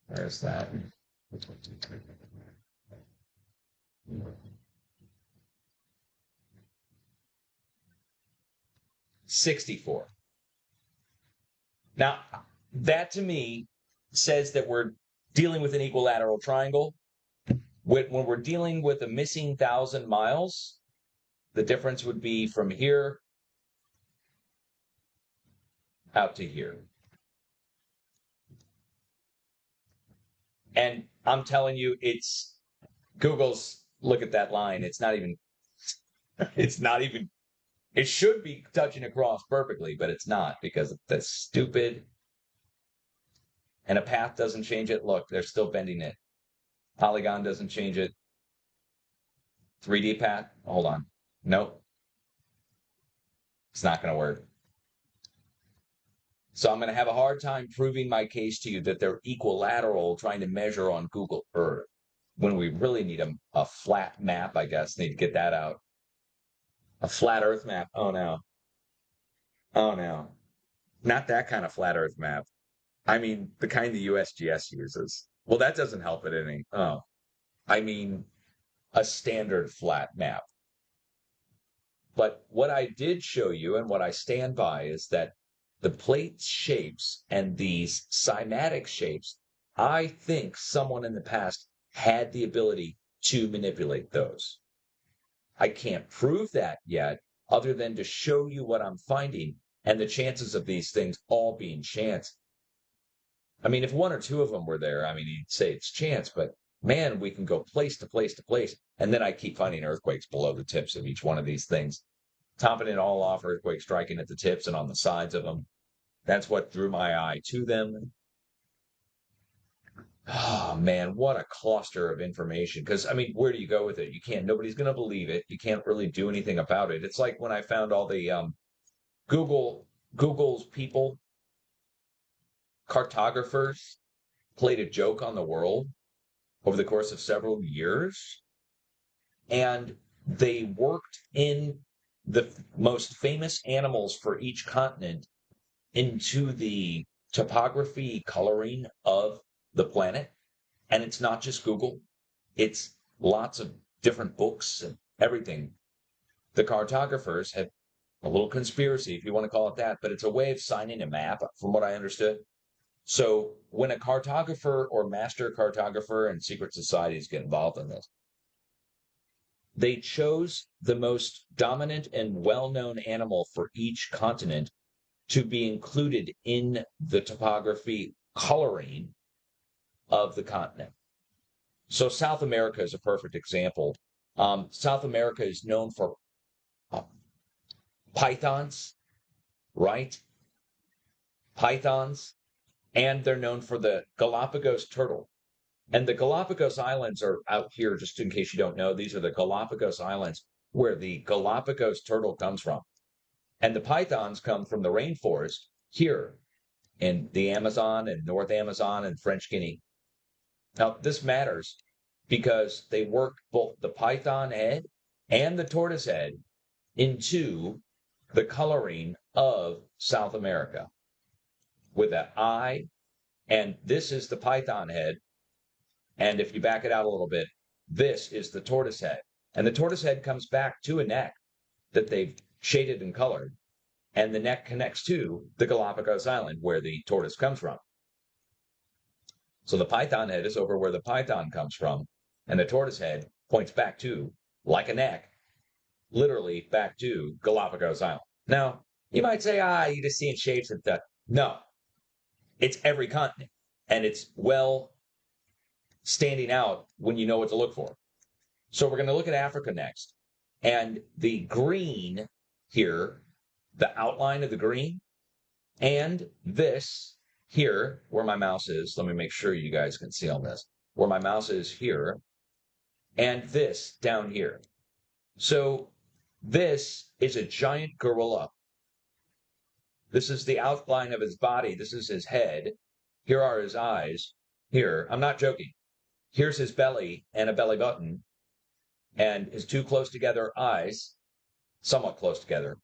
Where's that? 64. Now, that to me says that we're dealing with an equilateral triangle. When we're dealing with a missing 1,000 miles, the difference would be from here out to here. And I'm telling you, it's Google's, look at that line. It's not even, it should be touching across perfectly, but it's not, because that's stupid. And a path doesn't change it. Look, they're still bending it. Polygon doesn't change it. 3D path, hold on. Nope. It's not going to work. So I'm going to have a hard time proving my case to you that they're equilateral trying to measure on Google Earth, when we really need a flat map, I guess. Need to get that out. A flat Earth map. Oh, no. Oh, no. Not that kind of flat Earth map. I mean, the kind the USGS uses. Well, that doesn't help it any. Oh, I mean, a standard flat map. But what I did show you, and what I stand by, is that the plate shapes and these cymatic shapes, I think someone in the past had the ability to manipulate those. I can't prove that yet, other than to show you what I'm finding and the chances of these things all being chance. I mean, if one or two of them were there, I mean, you'd say it's chance, but man, we can go place to place to place. And then I keep finding earthquakes below the tips of each one of these things, topping it all off, earthquakes striking at the tips and on the sides of them. That's what drew my eye to them. Oh, man, what a cluster of information. Because, I mean, where do you go with it? You can't, nobody's going to believe it. You can't really do anything about it. It's like when I found all the Google's people, cartographers, played a joke on the world over the course of several years. And they worked in the most famous animals for each continent into the topography coloring of the planet. And it's not just Google, it's lots of different books and everything. The cartographers have a little conspiracy, if you want to call it that, but it's a way of signing a map, from what I understood. So when a cartographer or master cartographer and secret societies get involved in this, they chose the most dominant and well-known animal for each continent to be included in the topography coloring of the continent. So South America is a perfect example. South America is known for pythons, right? Pythons. And they're known for the Galapagos turtle. And the Galapagos Islands are out here, just in case you don't know. These are the Galapagos Islands where the Galapagos turtle comes from. And the pythons come from the rainforest here in the Amazon and North Amazon and French Guiana. Now, this matters because they work both the python head and the tortoise head into the coloring of South America with an eye. And this is the python head. And if you back it out a little bit, this is the tortoise head. And the tortoise head comes back to a neck that they've shaded and colored. And the neck connects to the Galapagos Island where the tortoise comes from. So the python head is over where the python comes from. And the tortoise head points back to, like a neck, literally back to Galapagos Island. Now, You might say, you're just seeing shapes of that. No, it's every continent, and it's well standing out when you know what to look for. So we're going to look at Africa next. And the green here, the outline of the green, and this here, where my mouse is, let me make sure you guys can see on this, where my mouse is here, and this down here. So this is a giant gorilla. This is the outline of his body. This is his head. Here are his eyes. Here, I'm not joking. Here's his belly and a belly button, and his two close together eyes, somewhat close together,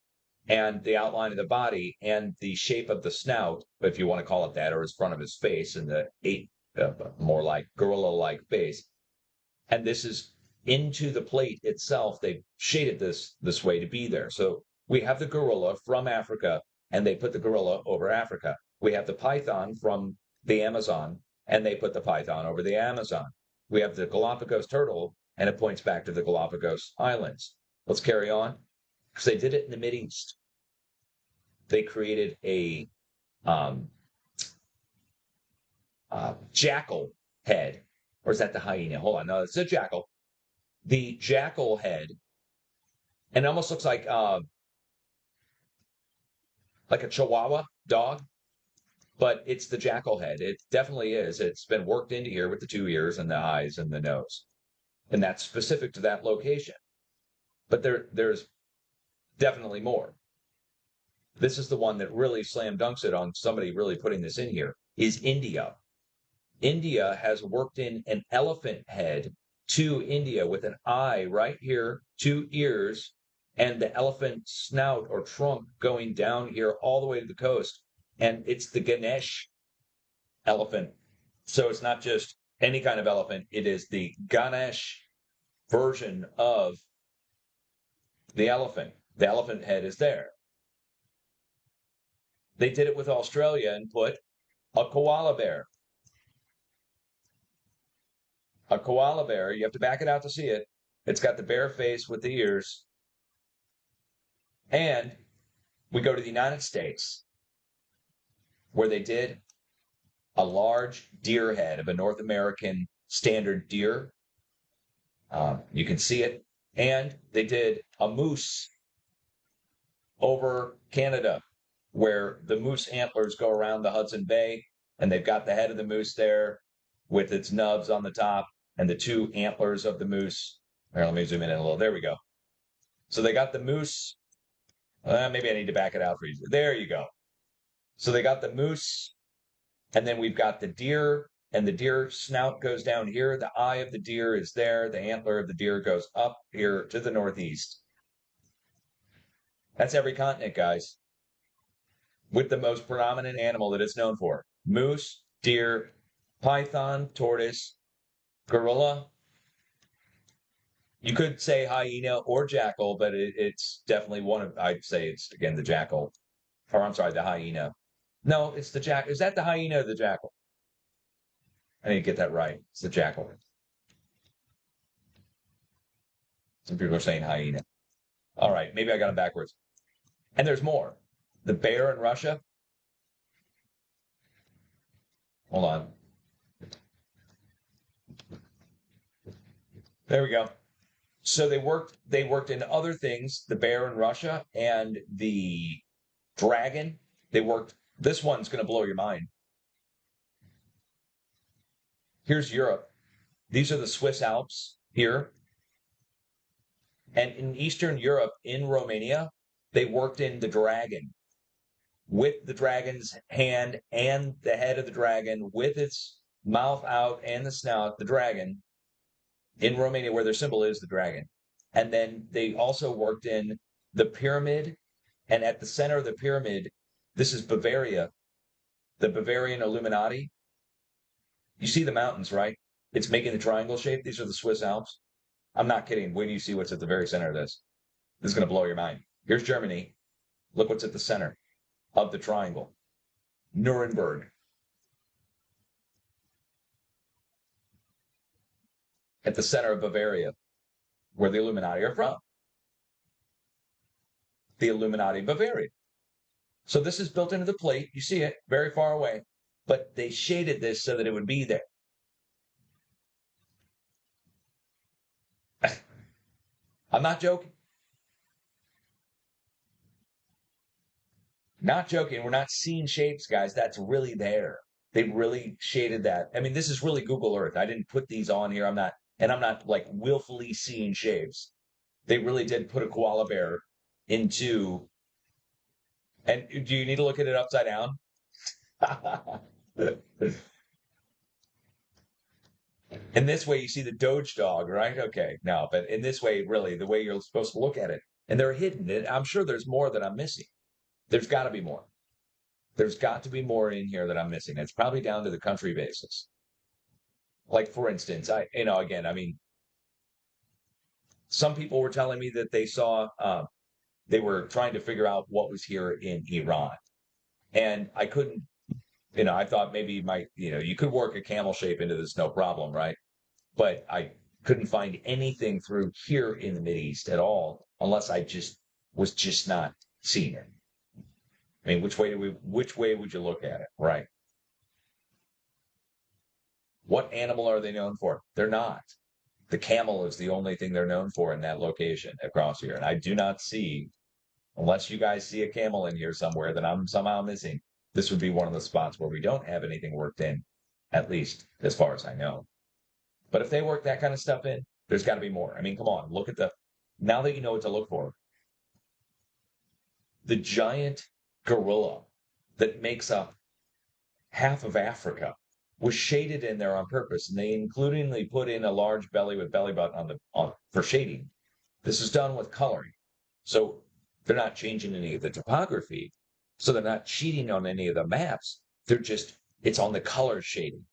and the outline of the body and the shape of the snout, if you want to call it that, or his front of his face and the more like gorilla-like face. And this is into the plate itself. They've shaded this way to be there. So we have the gorilla from Africa, and they put the gorilla over Africa. We have the python from the Amazon, and they put the python over the Amazon. We have the Galapagos turtle, and it points back to the Galapagos Islands. Let's carry on, because they did it in the Mideast. They created a jackal head, or is that the hyena? Hold on, no, it's a jackal. The jackal head, and it almost looks like a Chihuahua dog, but it's the jackal head. It definitely is. It's been worked into here with the two ears and the eyes and the nose, and that's specific to that location. But there's definitely more. This is the one that really slam dunks it on somebody really putting this in here, is India. India has worked in an elephant head to India with an eye right here, two ears, and the elephant snout or trunk going down here all the way to the coast. And it's the Ganesh elephant. So it's not just any kind of elephant, it is the Ganesh version of the elephant. The elephant head is there. They did it with Australia and put a koala bear. A koala bear, you have to back it out to see it. It's got the bear face with the ears. And we go to the United States, where they did a large deer head of a North American standard deer. You can see it. And they did a moose over Canada, where the moose antlers go around the Hudson Bay, and they've got the head of the moose there with its nubs on the top and the two antlers of the moose. Here, let me zoom in a little. There we go. So they got the moose. Maybe I need to back it out for you. There you go. So they got the moose, and then we've got the deer, and the deer snout goes down here. The eye of the deer is there. The antler of the deer goes up here to the northeast. That's every continent, guys, with the most predominant animal that it's known for. Moose, deer, python, tortoise, gorilla. You could say hyena or jackal, but it's definitely one of, I'd say it's, again, the jackal. Or I'm sorry, the hyena. No, it's the jackal. Is that the hyena or the jackal? I need to get that right. It's the jackal. Some people are saying hyena. All right, maybe I got it backwards. And there's more. The bear in Russia. Hold on. There we go. So they worked in other things, the bear in Russia and the dragon. This one's going to blow your mind. Here's Europe. These are the Swiss Alps here. And in Eastern Europe, in Romania, they worked in the dragon with the dragon's hand and the head of the dragon with its mouth out and the snout, the dragon, in Romania, where their symbol is the dragon. And then they also worked in the pyramid, and at the center of the pyramid, this is Bavaria, the Bavarian Illuminati. You see the mountains, right? It's making the triangle shape. These are the Swiss Alps. I'm not kidding. Wait till you see what's at the very center of this. This is going to blow your mind. Here's Germany. Look what's at the center of the triangle. Nuremberg. At the center of Bavaria, where the Illuminati are from. The Illuminati Bavaria. So this is built into the plate. You see it very far away, but they shaded this so that it would be there. I'm not joking. Not joking. We're not seeing shapes, guys. That's really there. They really shaded that. I mean, this is really Google Earth. I didn't put these on here. I'm not like willfully seeing shapes. They really did put a koala bear into. And do you need to look at it upside down? In this way, you see the Doge dog, right? Okay, no, but in this way, really, the way you're supposed to look at it, and they're hidden. I'm sure there's more that I'm missing. There's got to be more. There's got to be more in here that I'm missing. It's probably down to the country basis. Like, for instance, again, I mean, some people were telling me that they saw, they were trying to figure out what was here in Iran. And I couldn't, I thought maybe you could work a camel shape into this, no problem, right? But I couldn't find anything through here in the Mideast at all, unless I was just not seeing it. I mean, which way would you look at it, right? What animal are they known for? They're not. The camel is the only thing they're known for in that location across here. And I do not see, unless you guys see a camel in here somewhere that I'm somehow missing, this would be one of the spots where we don't have anything worked in, at least as far as I know. But if they work that kind of stuff in, there's got to be more. I mean, come on, look at now that you know what to look for, the giant gorilla that makes up half of Africa was shaded in there on purpose, and they includingly put in a large belly with belly button for shading. This is done with coloring, so they're not changing any of the topography, so they're not cheating on any of the maps. It's on the color shading.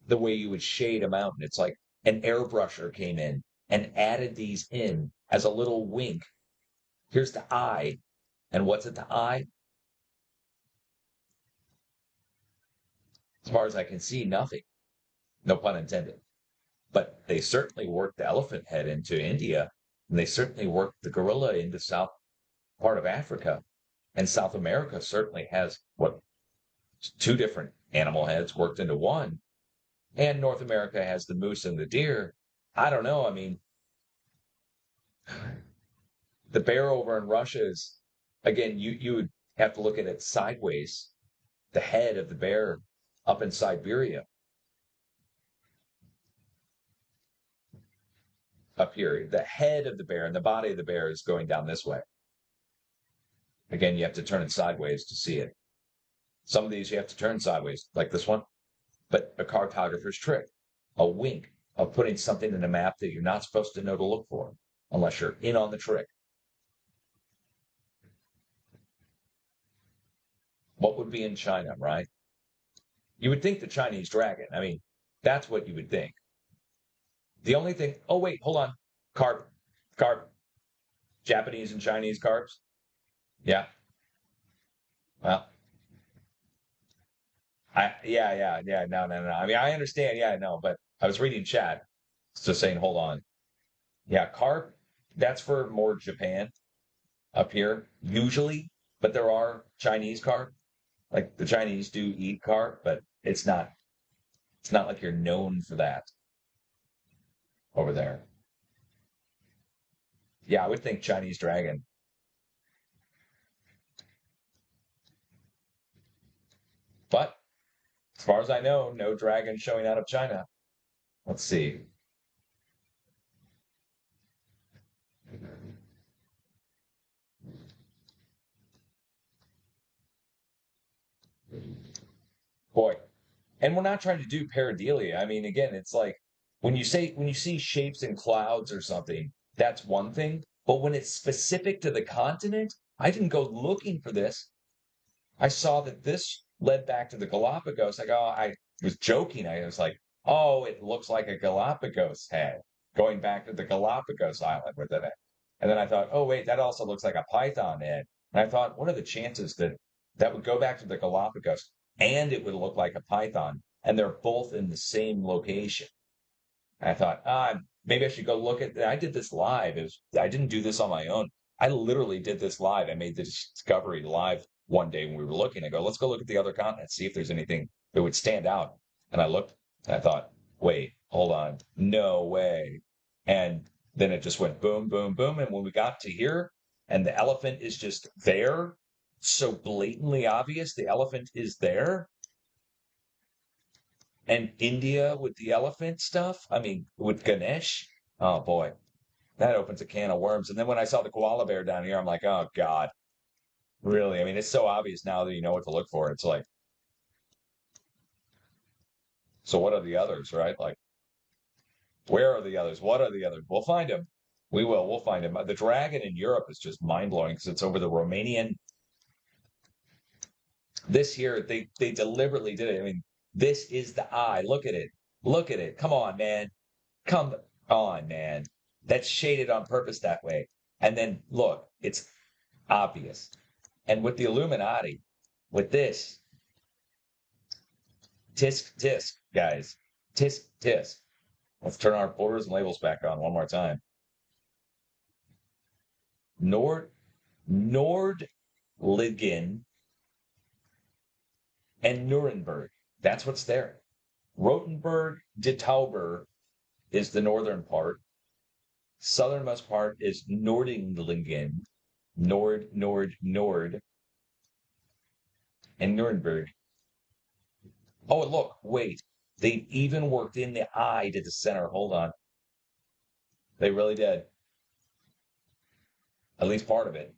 The way you would shade a mountain, it's like an airbrusher came in and added these in as a little wink. Here's the eye, and what's at the eye? As far as I can see, nothing. No pun intended. But they certainly worked the elephant head into India, and they certainly worked the gorilla into south part of Africa. And South America certainly has two different animal heads worked into one. And North America has the moose and the deer. I don't know. I mean, the bear over in Russia is, again, you would have to look at it sideways. The head of the bear up in Siberia. Up here, the head of the bear and the body of the bear is going down this way. Again, you have to turn it sideways to see it. Some of these you have to turn sideways, like this one. But a cartographer's trick, a wink of putting something in a map that you're not supposed to know to look for, unless you're in on the trick. What would be in China, right? You would think the Chinese dragon. I mean, that's what you would think. The only thing, oh, wait, hold on. Carp. Japanese and Chinese carps. Yeah. Well, yeah. No. I mean, I understand. Yeah, no, but I was reading chat. Just saying, hold on. Yeah, carp, that's for more Japan up here, usually, but there are Chinese carp. Like the Chinese do eat carp, but it's not like you're known for that over there. Yeah, I would think Chinese dragon. But as far as I know, no dragon showing out of China. Let's see. Boy, and we're not trying to do pareidolia. I mean, again, it's like when you see shapes in clouds or something, that's one thing. But when it's specific to the continent, I didn't go looking for this. I saw that this led back to the Galapagos. Like, oh, I was joking. I was like, oh, it looks like a Galapagos head going back to the Galapagos island within it. And then I thought, oh, wait, that also looks like a python head. And I thought, what are the chances that that would go back to the Galapagos and it would look like a python? And they're both in the same location. And I thought, maybe I should go look at. I did this live. I didn't do this on my own. I literally did this live. I made the discovery live one day when we were looking. I go, let's go look at the other continents, see if there's anything that would stand out. And I looked and I thought, wait, hold on, no way. And then it just went boom, boom, boom. And when we got to here, and the elephant is just there, so blatantly obvious, the elephant is there. And India with the elephant stuff, I mean, with Ganesh, oh boy, that opens a can of worms. And then when I saw the koala bear down here, I'm like, oh God, really? I mean, it's so obvious now that you know what to look for. It's like, so what are the others, right? Like, where are the others? What are the others? We'll find them. We will. We'll find them. The dragon in Europe is just mind blowing because it's over the Romanian. This here, they deliberately did it. I mean, this is the eye. Look at it. Look at it. Come on, man. Come on, man. That's shaded on purpose that way. And then look, it's obvious. And with the Illuminati, with this, tisk tisk, guys. Tisk tisk. Let's turn our borders and labels back on one more time. Nordlingen and Nuremberg. That's what's there. Rotenburg de Tauber is the northern part. Southernmost part is Nordlingen, Nord, and Nuremberg. Oh, look, wait. They even worked in the eye to the center. Hold on. They really did. At least part of it.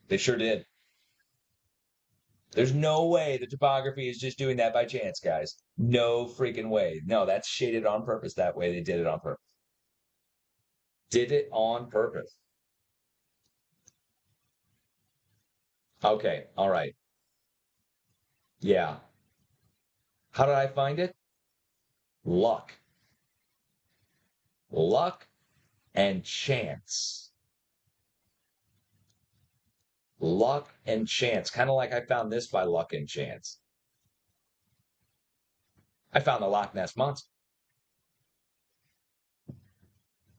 They sure did. There's no way the topography is just doing that by chance, guys. No freaking way. No, that's shaded on purpose that way. They did it on purpose. Did it on purpose. Okay, all right. Yeah. How did I find it? Luck. Luck and chance. Luck and chance. Kind of like I found this by luck and chance. I found the Loch Ness Monster.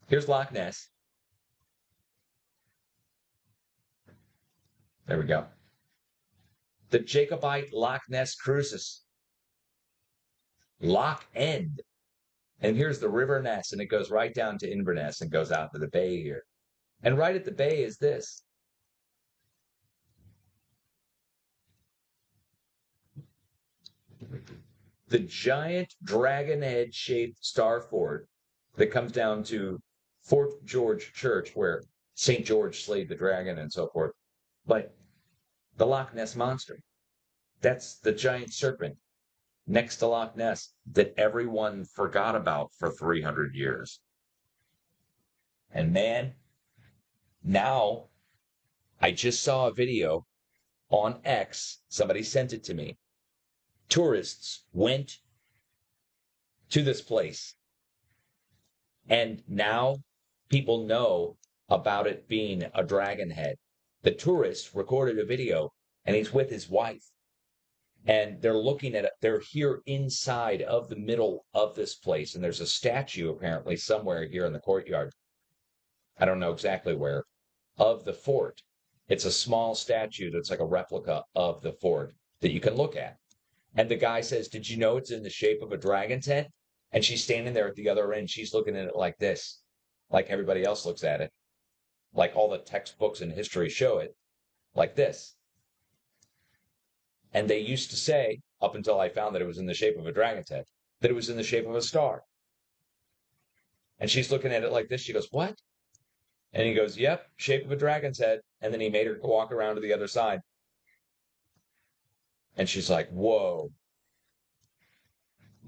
Here's Loch Ness. There we go. The Jacobite Loch Ness Crucis. Loch End. And here's the River Ness, and it goes right down to Inverness and goes out to the bay here. And right at the bay is this. The giant dragon head shaped star fort that comes down to Fort George Church, where St. George slayed the dragon and so forth. But the Loch Ness Monster, that's the giant serpent next to Loch Ness that everyone forgot about for 300 years. And man, now I just saw a video on X. Somebody sent it to me. Tourists went to this place. And now people know about it being a dragon head. The tourist recorded a video and he's with his wife. And they're looking at it. They're here inside of the middle of this place. And there's a statue apparently somewhere here in the courtyard. I don't know exactly where, of the fort. It's a small statue that's like a replica of the fort that you can look at. And the guy says, did you know it's in the shape of a dragon's head? And she's standing there at the other end. She's looking at it like this, like everybody else looks at it, like all the textbooks in history show it, like this. And they used to say, up until I found that it was in the shape of a dragon's head, that it was in the shape of a star. And she's looking at it like this. She goes, what? And he goes, yep, shape of a dragon's head. And then he made her walk around to the other side. And she's like, whoa.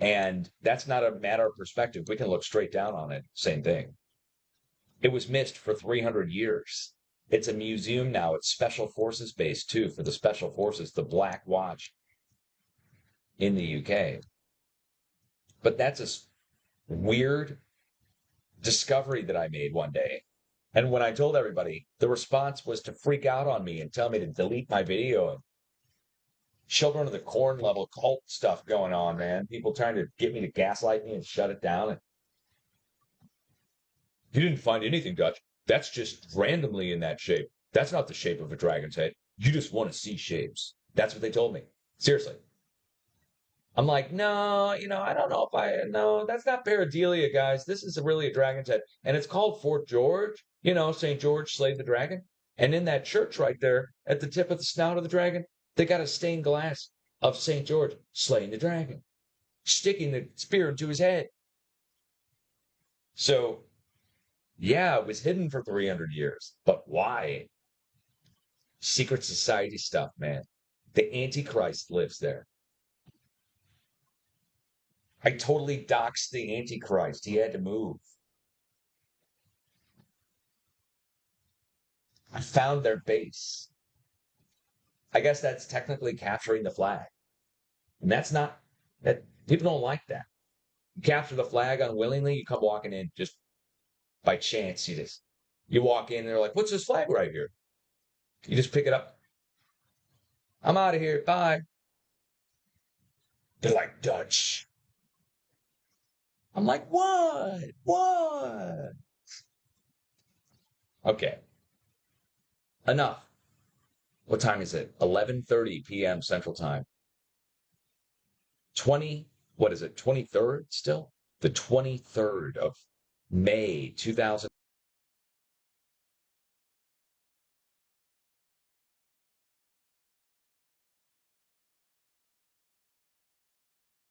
And that's not a matter of perspective. We can look straight down on it. Same thing. It was missed for 300 years. It's a museum now. It's Special Forces based, too, for the Special Forces, the Black Watch in the UK. But that's a weird discovery that I made one day. And when I told everybody, the response was to freak out on me and tell me to delete my video and Children of the Corn level cult stuff going on, man. People trying to get me to gaslight me and shut it down. And you didn't find anything, Dutch. That's just randomly in that shape. That's not the shape of a dragon's head. You just want to see shapes. That's what they told me. Seriously. I'm like, no, I don't know if no, that's not pareidolia, guys. This is really a dragon's head. And it's called Fort George. St. George slayed the dragon. And in that church right there at the tip of the snout of the dragon, they got a stained glass of St. George slaying the dragon, sticking the spear into his head. So, yeah, it was hidden for 300 years. But why? Secret society stuff, man. The Antichrist lives there. I totally doxed the Antichrist. He had to move. I found their base. I guess that's technically capturing the flag. And that's not, that people don't like that. You capture the flag unwillingly, you come walking in just by chance. You walk in and they're like, what's this flag right here? You just pick it up. I'm out of here. Bye. They're like, Dutch. I'm like, what? What? Okay. Enough. What time is it? 11:30 p.m. Central Time. 23rd still? The 23rd of May 2000.